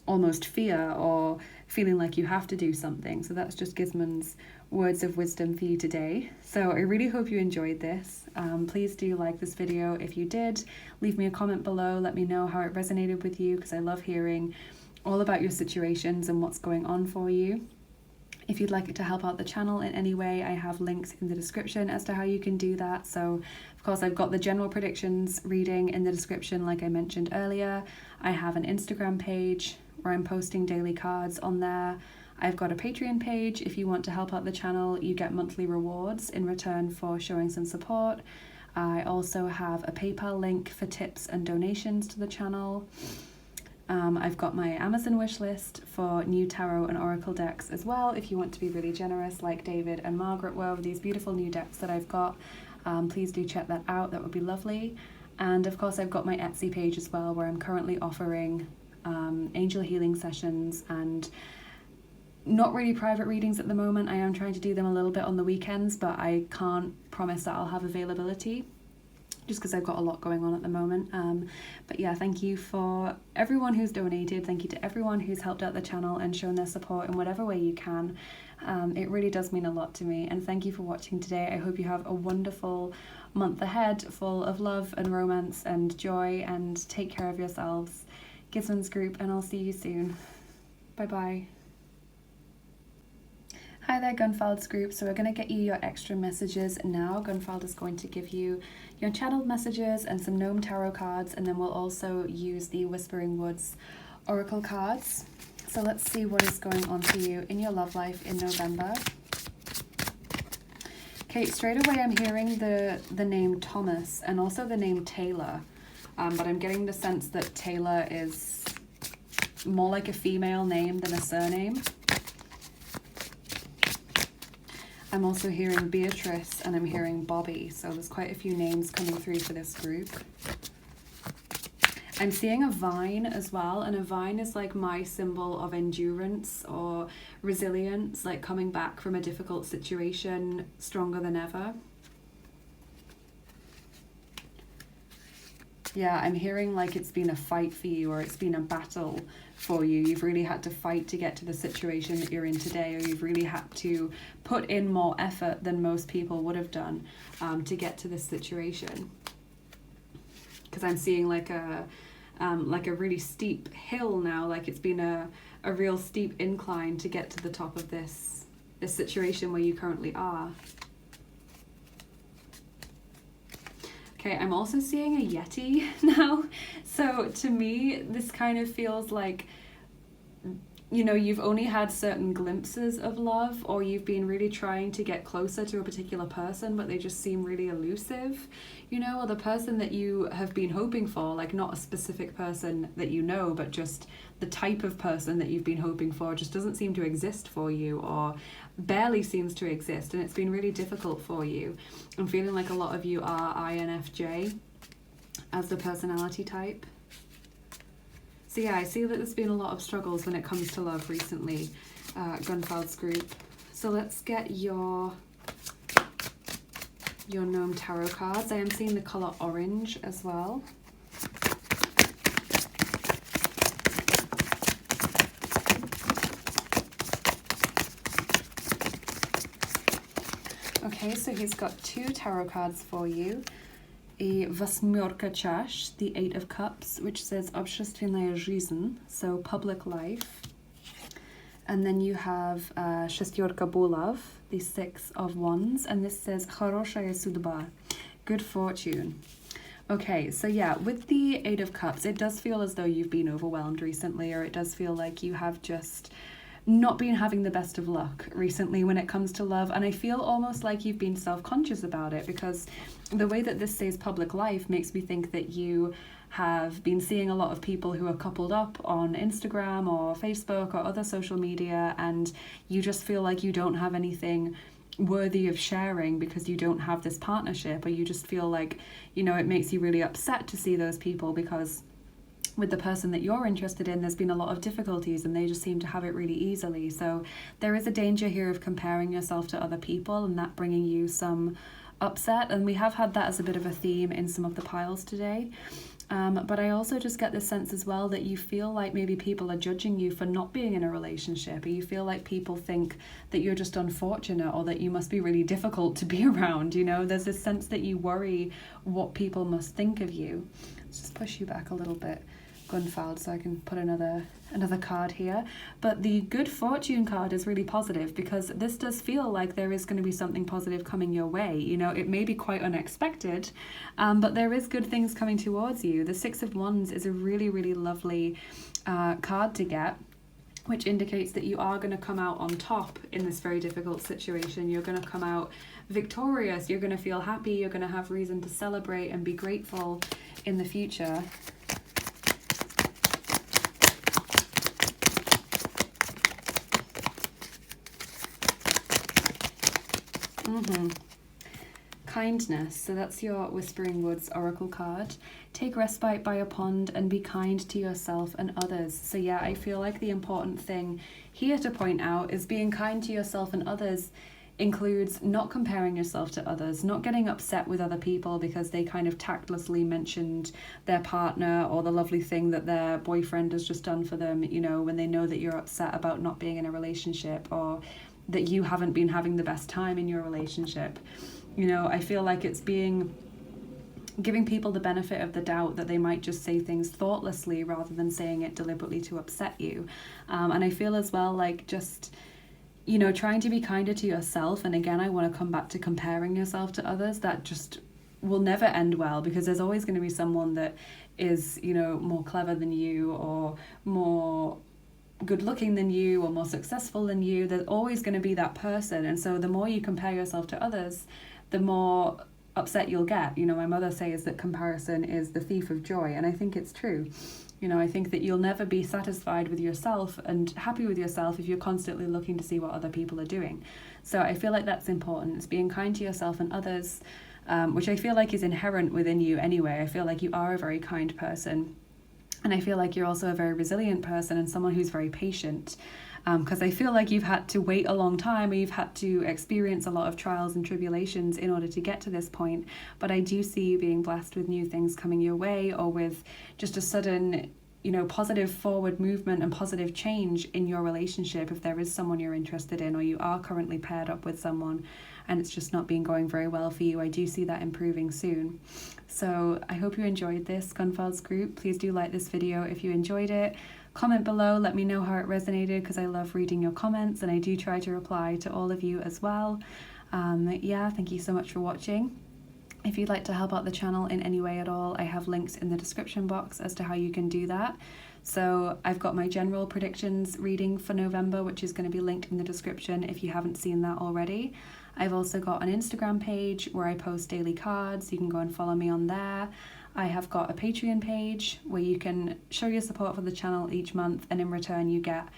almost fear or feeling like you have to do something. So that's just Gismund's words of wisdom for you today. So I really hope you enjoyed this. Please do like this video if you did. Leave me a comment below. Let me know how it resonated with you, because I love hearing all about your situations and what's going on for you. If you'd like to help out the channel in any way, I have links in the description as to how you can do that. So of course I've got the general predictions reading in the description like I mentioned earlier. I have an Instagram page where I'm posting daily cards on there. I've got a Patreon page. If you want to help out the channel, you get monthly rewards in return for showing some support. I also have a PayPal link for tips and donations to the channel. I've got my Amazon wish list for new tarot and oracle decks as well, if you want to be really generous like David and Margaret were with these beautiful new decks that I've got. Please do check that out, that would be lovely. And of course I've got my Etsy page as well, where I'm currently offering angel healing sessions, and not really private readings at the moment. I am trying to do them a little bit on the weekends, but I can't promise that I'll have availability, just because I've got a lot going on at the moment. But yeah, thank you for everyone who's donated. Thank you to everyone who's helped out the channel and shown their support in whatever way you can. It really does mean a lot to me. And thank you for watching today. I hope you have a wonderful month ahead, full of love and romance and joy, and take care of yourselves. Gismund's group, and I'll see you soon. Bye bye. Hi there, Gunvald's group. So we're going to get you your extra messages now. Gunvald is going to give you your channeled messages and some Gnome tarot cards, and then we'll also use the Whispering Woods oracle cards. So let's see what is going on for you in your love life in November. Okay, straight away I'm hearing the name Thomas and also the name Taylor, but I'm getting the sense that Taylor is more like a female name than a surname. I'm also hearing Beatrice, and I'm hearing Bobby, so there's quite a few names coming through for this group. I'm seeing a vine as well, and a vine is like my symbol of endurance or resilience, like coming back from a difficult situation stronger than ever. Yeah, I'm hearing like it's been a fight for you, or it's been a battle for you. You've really had to fight to get to the situation that you're in today, or you've really had to put in more effort than most people would have done to get to this situation. Because I'm seeing like a really steep hill now, like it's been a real steep incline to get to the top of this situation where you currently are. Okay, I'm also seeing a Yeti now. So to me, this kind of feels like you know, you've only had certain glimpses of love, or you've been really trying to get closer to a particular person, but they just seem really elusive, you know, or the person that you have been hoping for, like not a specific person that you know, but just the type of person that you've been hoping for just doesn't seem to exist for you, or barely seems to exist, and it's been really difficult for you. I'm feeling like a lot of you are INFJ as the personality type. So yeah, I see that there's been a lot of struggles when it comes to love recently, Gunvald's group. So let's get your Gnome tarot cards. I am seeing the colour orange as well. Okay, so he's got 2 tarot cards for you. A Восьмерка чаш, the 8 of Cups, which says Общественная жизнь, so public life. And then you have Шестерка булав, the 6 of Wands, and this says Хорошая судьба, good fortune. Okay, so yeah, with the 8 of Cups, it does feel as though you've been overwhelmed recently, or it does feel like you have just not been having the best of luck recently when it comes to love, and I feel almost like you've been self-conscious about it, because the way that this says public life makes me think that you have been seeing a lot of people who are coupled up on Instagram or Facebook or other social media, and you just feel like you don't have anything worthy of sharing because you don't have this partnership, or you just feel like, you know, it makes you really upset to see those people because with the person that you're interested in, there's been a lot of difficulties and they just seem to have it really easily. So there is a danger here of comparing yourself to other people and that bringing you some upset. And we have had that as a bit of a theme in some of the piles today. But I also just get this sense as well that you feel like maybe people are judging you for not being in a relationship, or you feel like people think that you're just unfortunate or that you must be really difficult to be around. You know, there's this sense that you worry what people must think of you. Let's just push you back a little bit, Gunvald, so I can put another card here. But the good fortune card is really positive, because this does feel like there is going to be something positive coming your way. You know, it may be quite unexpected, but there is good things coming towards you. The 6 of Wands is a really, really lovely card to get, which indicates that you are going to come out on top in this very difficult situation. You're going to come out victorious. You're going to feel happy. You're going to have reason to celebrate and be grateful in the future. Kindness, so that's your Whispering Woods Oracle card. Take respite by a pond and be kind to yourself and others. So yeah, I feel like the important thing here to point out is being kind to yourself and others includes not comparing yourself to others, not getting upset with other people because they kind of tactlessly mentioned their partner or the lovely thing that their boyfriend has just done for them, you know, when they know that you're upset about not being in a relationship, or that you haven't been having the best time in your relationship. You know, I feel like it's giving people the benefit of the doubt that they might just say things thoughtlessly rather than saying it deliberately to upset you. And I feel as well like just, you know, trying to be kinder to yourself. And again, I want to come back to comparing yourself to others. That just will never end well, because there's always going to be someone that is, you know, more clever than you, or more good looking than you, or more successful than you. There's always going to be that person. And so the more you compare yourself to others, the more upset you'll get. You know, my mother says that comparison is the thief of joy, and I think it's true. You know, I think that you'll never be satisfied with yourself and happy with yourself if you're constantly looking to see what other people are doing. So I feel like that's important. It's being kind to yourself and others, which I feel like is inherent within you anyway. I feel like you are a very kind person. And I feel like you're also a very resilient person and someone who's very patient, because I feel like you've had to wait a long time, or you've had to experience a lot of trials and tribulations in order to get to this point. But I do see you being blessed with new things coming your way, or with just a sudden, you know, positive forward movement and positive change in your relationship if there is someone you're interested in, or you are currently paired up with someone and it's just not been going very well for you. I do see that improving soon. So I hope you enjoyed this, Gunvald's group. Please do like this video if you enjoyed it. Comment below, let me know how it resonated, because I love reading your comments and I do try to reply to all of you as well. Yeah, thank you so much for watching. If you'd like to help out the channel in any way at all, I have links in the description box as to how you can do that. So I've got my general predictions reading for November, which is going to be linked in the description if you haven't seen that already. I've also got an Instagram page where I post daily cards. You can go and follow me on there. I have got a Patreon page where you can show your support for the channel each month, and in return you get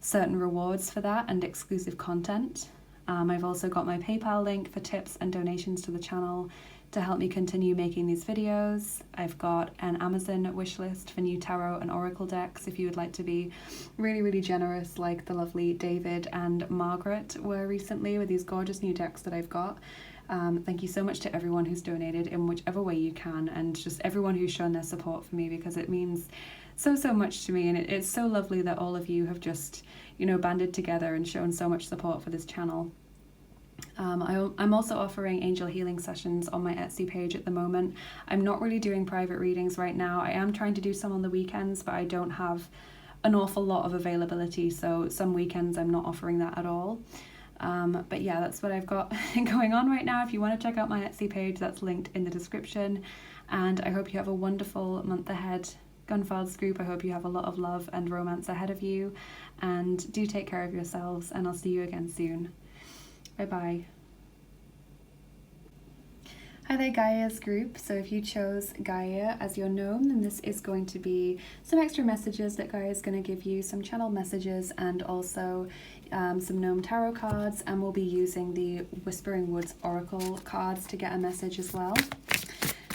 certain rewards for that and exclusive content. I've also got my PayPal link for tips and donations to the channel to help me continue making these videos. I've got an Amazon wishlist for new tarot and oracle decks if you would like to be really generous, like the lovely David and Margaret were recently, with these gorgeous new decks that I've got. Thank you so much to everyone who's donated in whichever way you can, and just everyone who's shown their support for me, because it means so much to me, and it's so lovely that all of you have just, you know, banded together and shown so much support for this channel. I'm also offering angel healing sessions on my Etsy page at the moment. I'm not really doing private readings right now. I am trying to do some on the weekends, but I don't have an awful lot of availability, so some weekends I'm not offering that at all. But yeah, that's what I've got going on right now. If you want to check out my Etsy page, that's linked in the description. And I hope you have a wonderful month ahead. Gunvald's group, I hope you have a lot of love and romance ahead of you. And do take care of yourselves, and I'll see you again soon. Bye-bye. Hi there, Gaia's group. So if you chose Gaia as your gnome, then this is going to be some extra messages that Gaia is going to give you, some channel messages, and also some gnome tarot cards, and we'll be using the Whispering Woods oracle cards to get a message as well.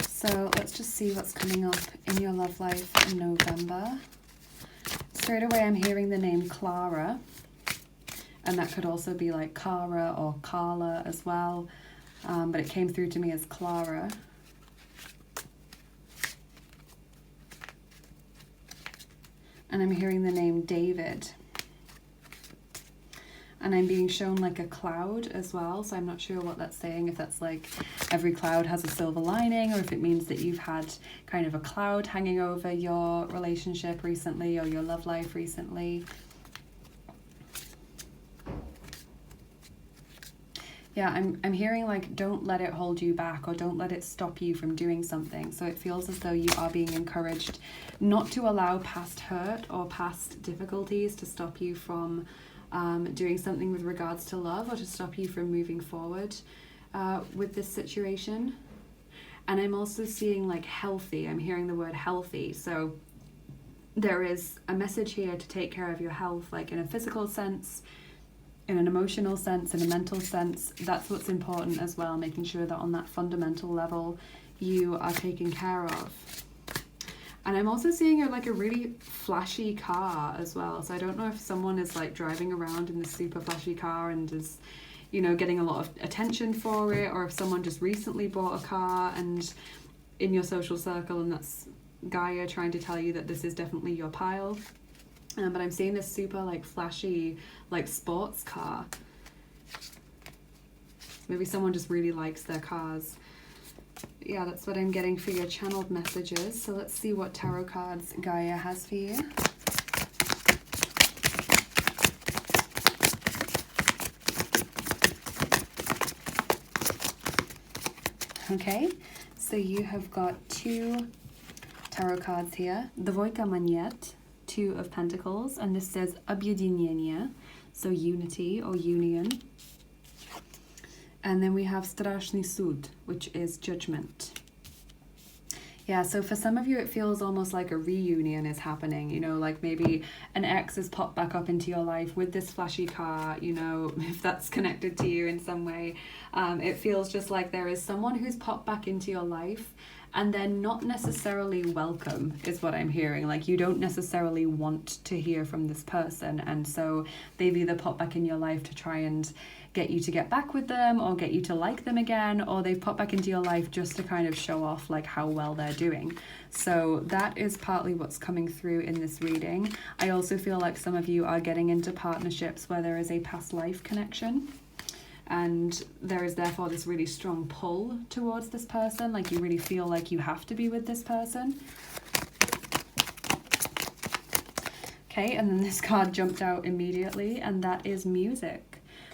So let's just see what's coming up in your love life in November. Straight away I'm hearing the name Clara. And that could also be like Cara or Carla as well, but it came through to me as Clara. And I'm hearing the name David. And I'm being shown like a cloud as well, so I'm not sure what that's saying, if that's like every cloud has a silver lining, or if it means that you've had kind of a cloud hanging over your relationship recently or your love life recently. Yeah, I'm hearing like, don't let it hold you back, or don't let it stop you from doing something. So it feels as though you are being encouraged not to allow past hurt or past difficulties to stop you from doing something with regards to love, or to stop you from moving forward with this situation. And I'm also seeing like healthy. I'm hearing the word healthy. So there is a message here to take care of your health, like in a physical sense, in an emotional sense, in a mental sense. That's what's important as well, making sure that on that fundamental level you are taken care of. And I'm also seeing like a really flashy car as well. So I don't know if someone is like driving around in this super flashy car and is, you know, getting a lot of attention for it, or if someone just recently bought a car and in your social circle, and that's Gaia trying to tell you that this is definitely your pile. But I'm seeing this super like flashy like sports car. Maybe someone just really likes their cars. Yeah, that's what I'm getting for your channeled messages. So let's see what tarot cards Gaia has for you. Okay, so you have got two tarot cards here. Dvojka Monet, Two of Pentacles, and this says Objedinenie, so unity or union. And then we have Straszny Sud, which is judgment. Yeah, so for some of you, it feels almost like a reunion is happening, you know, like maybe an ex has popped back up into your life with this flashy car, you know, if that's connected to you in some way. It feels just like there is someone who's popped back into your life, and they're not necessarily welcome, is what I'm hearing. Like, you don't necessarily want to hear from this person, and so they've either popped back in your life to try and get you to get back with them, or get you to like them again, or they've popped back into your life just to kind of show off like how well they're doing. So that is partly what's coming through in this reading. I also feel like some of you are getting into partnerships where there is a past life connection, and there is therefore this really strong pull towards this person, like you really feel like you have to be with this person. Okay, and then this card jumped out immediately, and that is music.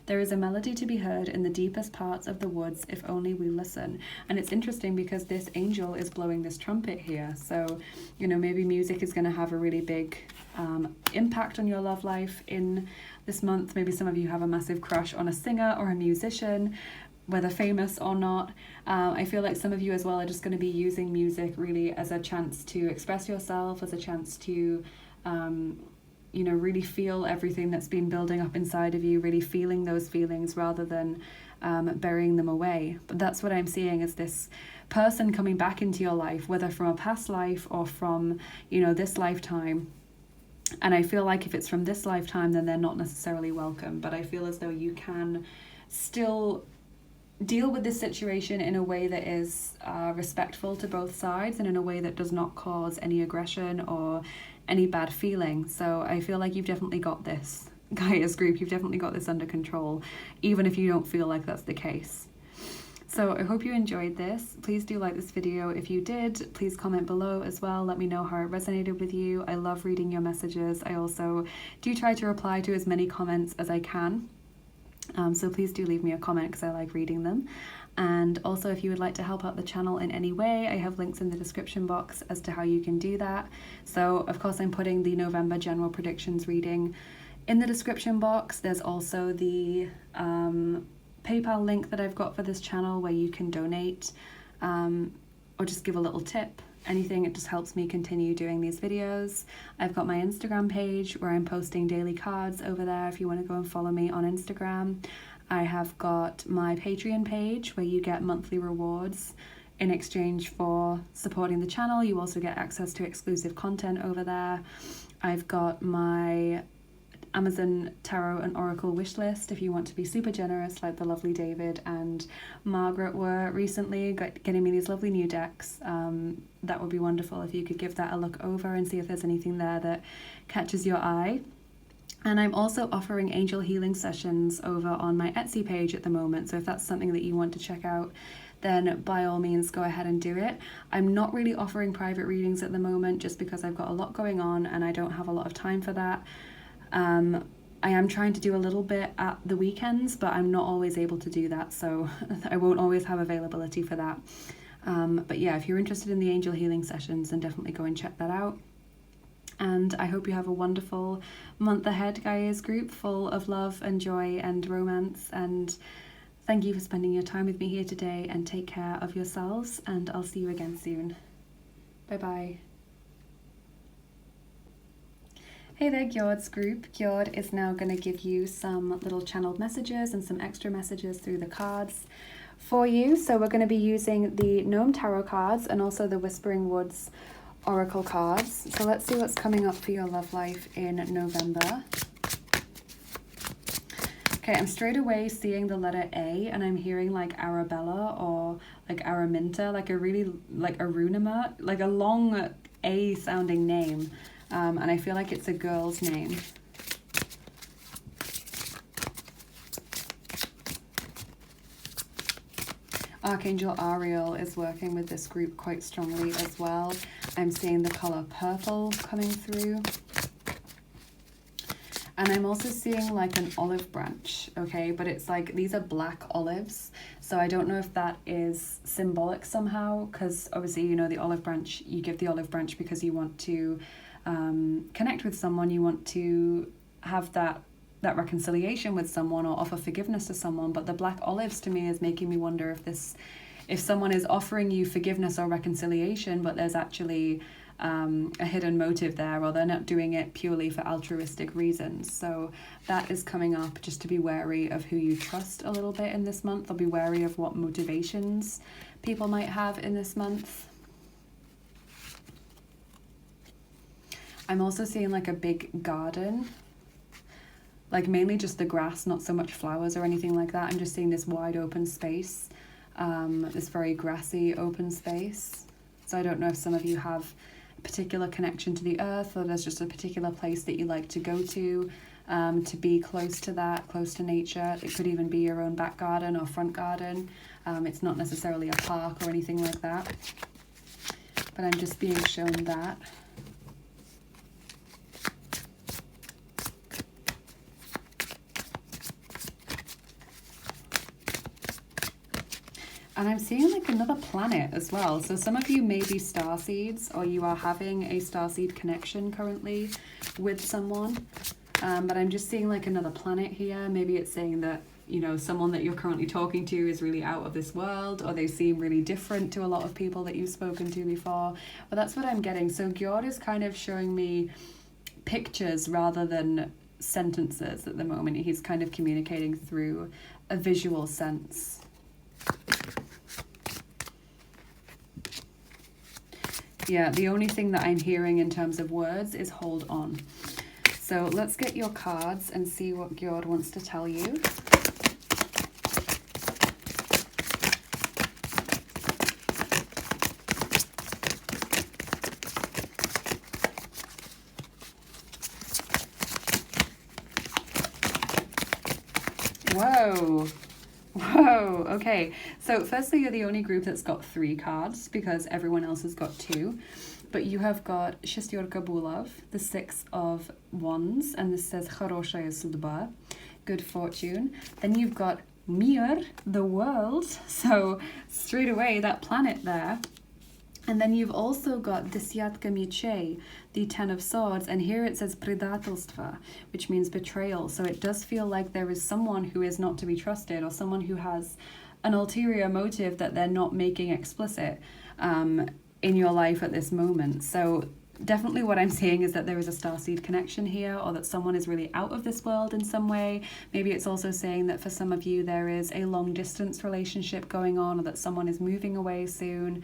There is a melody to be heard in the deepest parts of the woods if only we listen. And it's interesting because this angel is blowing this trumpet here. So, you know, maybe music is going to have a really big impact on your love life in this month. Maybe some of you have a massive crush on a singer or a musician, whether famous or not. I feel like some of you as well are just going to be using music really as a chance to express yourself, as a chance to, you know, really feel everything that's been building up inside of you, really feeling those feelings rather than burying them away. But that's what I'm seeing is this person coming back into your life, whether from a past life or from, you know, this lifetime. And I feel like if it's from this lifetime, then they're not necessarily welcome. But I feel as though you can still deal with this situation in a way that is respectful to both sides and in a way that does not cause any aggression or any bad feeling. So I feel like you've definitely got this, Gaia's group. You've definitely got this under control, even if you don't feel like that's the case. So I hope you enjoyed this. Please do like this video if you did. Please comment below as well. Let me know how it resonated with you. I love reading your messages. I also do try to reply to as many comments as I can. So please do leave me a comment because I like reading them. And also if you would like to help out the channel in any way, I have links in the description box as to how you can do that. So of course I'm putting the November general predictions reading in the description box. There's also the PayPal link that I've got for this channel where you can donate or just give a little tip. Anything, it just helps me continue doing these videos. I've got my Instagram page where I'm posting daily cards over there if you want to go and follow me on Instagram. I have got my Patreon page where you get monthly rewards in exchange for supporting the channel. You also get access to exclusive content over there. I've got my Amazon Tarot and Oracle wish list if you want to be super generous like the lovely David and Margaret were recently, getting me these lovely new decks. That would be wonderful if you could give that a look over and see if there's anything there that catches your eye. And I'm also offering angel healing sessions over on my Etsy page at the moment, so if that's something that you want to check out, then by all means go ahead and do it. I'm not really offering private readings at the moment just because I've got a lot going on and I don't have a lot of time for that. I am trying to do a little bit at the weekends, but I'm not always able to do that, so I won't always have availability for that. But yeah, if you're interested in the angel healing sessions, then definitely go and check that out. And I hope you have a wonderful month ahead, Gaia's group, full of love and joy and romance. And thank you for spending your time with me here today, and take care of yourselves, and I'll see you again soon. Bye bye. Hey there, Gjord's group. Gjord is now going to give you some little channeled messages and some extra messages through the cards for you. So we're going to be using the Gnome Tarot cards and also the Whispering Woods Oracle cards. So let's see what's coming up for your love life in November. Okay, I'm straight away seeing the letter A, and I'm hearing like Arabella or like Araminta, like a really, like Arunima, like a long A sounding name. And I feel like it's a girl's name. Archangel Ariel is working with this group quite strongly as well. I'm seeing the color purple coming through. And I'm also seeing like an olive branch, okay? But it's like, these are black olives. So I don't know if that is symbolic somehow, because obviously, you know, the olive branch, you give the olive branch because you want to connect with someone, you want to have that reconciliation with someone or offer forgiveness to someone. But the black olives to me is making me wonder if someone is offering you forgiveness or reconciliation, but there's actually a hidden motive there, or they're not doing it purely for altruistic reasons. So that is coming up, just to be wary of who you trust a little bit in this month, or be wary of what motivations people might have in this month. I'm also seeing like a big garden, like mainly just the grass, not so much flowers or anything like that. I'm just seeing this wide open space, this very grassy open space. So I don't know if some of you have a particular connection to the earth, or there's just a particular place that you like to go to be close to that, close to nature. It could even be your own back garden or front garden. It's not necessarily a park or anything like that, but I'm just being shown that. And I'm seeing like another planet as well. So some of you may be starseeds, or you are having a starseed connection currently with someone. But I'm just seeing like another planet here. Maybe it's saying that, you know, someone that you're currently talking to is really out of this world, or they seem really different to a lot of people that you've spoken to before. But that's what I'm getting. So Gjord is kind of showing me pictures rather than sentences at the moment. He's kind of communicating through a visual sense. Yeah, the only thing that I'm hearing in terms of words is hold on. So let's get your cards and see what Gjord wants to tell you. Whoa. Whoa, okay. So firstly, you're the only group that's got 3 cards because everyone else has got 2. But you have got Шестерка Булав, the 6 of Wands, and this says Хорошая судьба, good fortune. Then you've got Мир, the world, so straight away that planet there. And then you've also got Десятка мечей, the 10 of swords, and here it says предательство, which means betrayal. So it does feel like there is someone who is not to be trusted, or someone who has an ulterior motive that they're not making explicit in your life at this moment. So definitely what I'm seeing is that there is a starseed connection here, or that someone is really out of this world in some way. Maybe it's also saying that for some of you there is a long distance relationship going on, or that someone is moving away soon.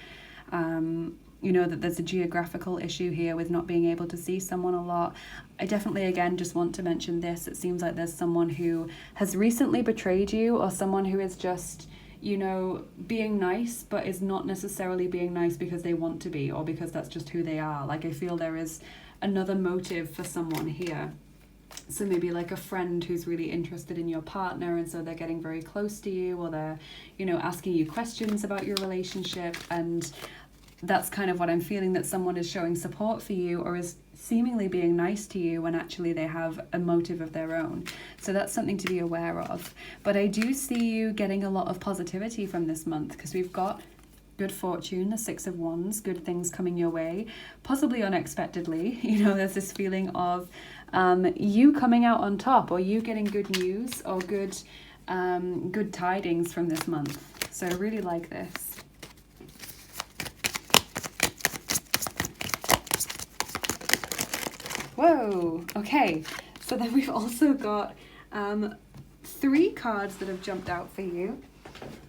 You know, that there's a geographical issue here with not being able to see someone a lot. I definitely, again, just want to mention this. It seems like there's someone who has recently betrayed you, or someone who is just, you know, being nice, but is not necessarily being nice because they want to be, or because that's just who they are. Like, I feel there is another motive for someone here. So maybe like a friend who's really interested in your partner, and so they're getting very close to you, or they're, you know, asking you questions about your relationship, and that's kind of what I'm feeling, that someone is showing support for you, or is seemingly being nice to you when actually they have a motive of their own. So that's something to be aware of. But I do see you getting a lot of positivity from this month, because we've got good fortune, the 6 of Wands, good things coming your way, possibly unexpectedly. You know, there's this feeling of you coming out on top, or you getting good news, or good tidings from this month. So I really like this. Whoa, okay, so then we've also got 3 cards that have jumped out for you.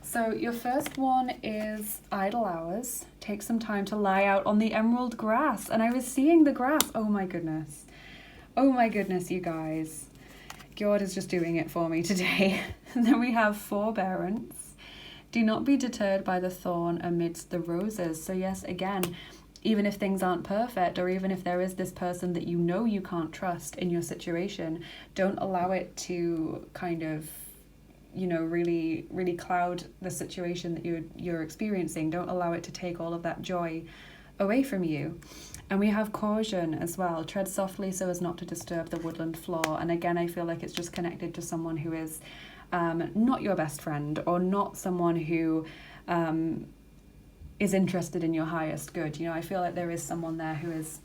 So your first one is idle hours. Take some time to lie out on the emerald grass. And I was seeing the grass. Oh my goodness. Oh my goodness, you guys. Gjord is just doing it for me today. And then we have forbearance. Do not be deterred by the thorn amidst the roses. So yes, again, even if things aren't perfect, or even if there is this person that you know you can't trust in your situation, don't allow it to kind of, you know, really cloud the situation that you're experiencing. Don't allow it to take all of that joy away from you. And we have caution as well. Tread softly so as not to disturb the woodland floor. And again, I feel like it's just connected to someone who is not your best friend, or not someone who is interested in your highest good. You know, I feel like there is someone there who is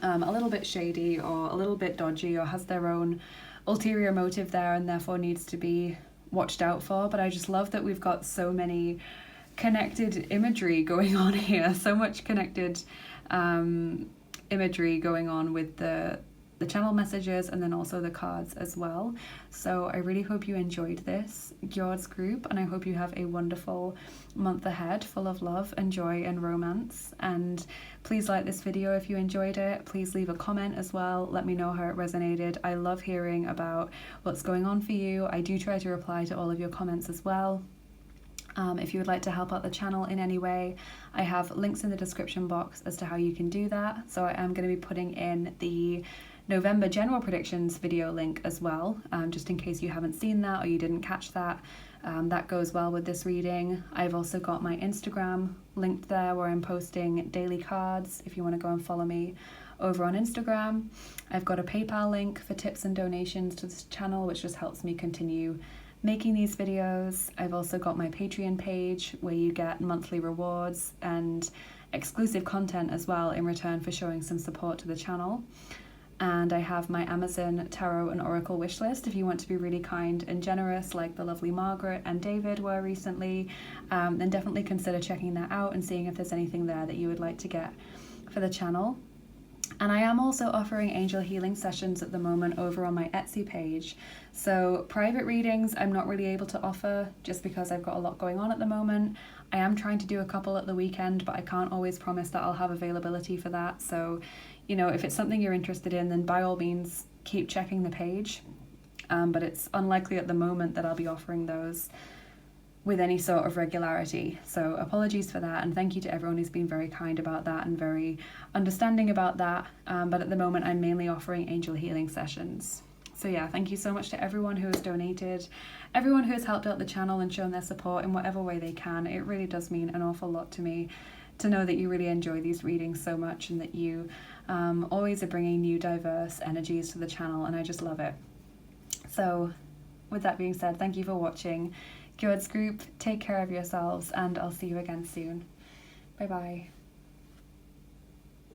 a little bit shady, or a little bit dodgy, or has their own ulterior motive there, and therefore needs to be watched out for. But I just love that we've got so many connected imagery going on here, so much connected imagery going on with the channel messages, and then also the cards as well. So I really hope you enjoyed this, Gjord's group, and I hope you have a wonderful month ahead full of love and joy and romance. And please like this video if you enjoyed it. Please leave a comment as well. Let me know how it resonated. I love hearing about what's going on for you. I do try to reply to all of your comments as well. If you would like to help out the channel in any way, I have links in the description box as to how you can do that. So I am going to be putting in the November general predictions video link as well, just in case you haven't seen that or you didn't catch that. That goes well with this reading. I've also got my Instagram linked there, where I'm posting daily cards if you want to go and follow me over on Instagram. I've got a PayPal link for tips and donations to this channel, which just helps me continue making these videos. I've also got my Patreon page where you get monthly rewards and exclusive content as well in return for showing some support to the channel. And I have my Amazon Tarot and Oracle wishlist if you want to be really kind and generous like the lovely Margaret and David were recently. Then definitely consider checking that out and seeing if there's anything there that you would like to get for the channel. And I am also offering angel healing sessions at the moment over on my Etsy page. So private readings I'm not really able to offer just because I've got a lot going on at the moment. I am trying to do a couple at the weekend, but I can't always promise that I'll have availability for that. So, you know, if it's something you're interested in, then by all means keep checking the page. But it's unlikely at the moment that I'll be offering those with any sort of regularity. So apologies for that, and thank you to everyone who's been very kind about that and very understanding about that. But at the moment I'm mainly offering angel healing sessions. So yeah, thank you so much to everyone who has donated, everyone who has helped out the channel and shown their support in whatever way they can. It really does mean an awful lot to me to know that you really enjoy these readings so much and that you always are bringing new diverse energies to the channel, and I just love it. So with that being said, thank you for watching. Gjord's group, take care of yourselves, and I'll see you again soon. Bye bye.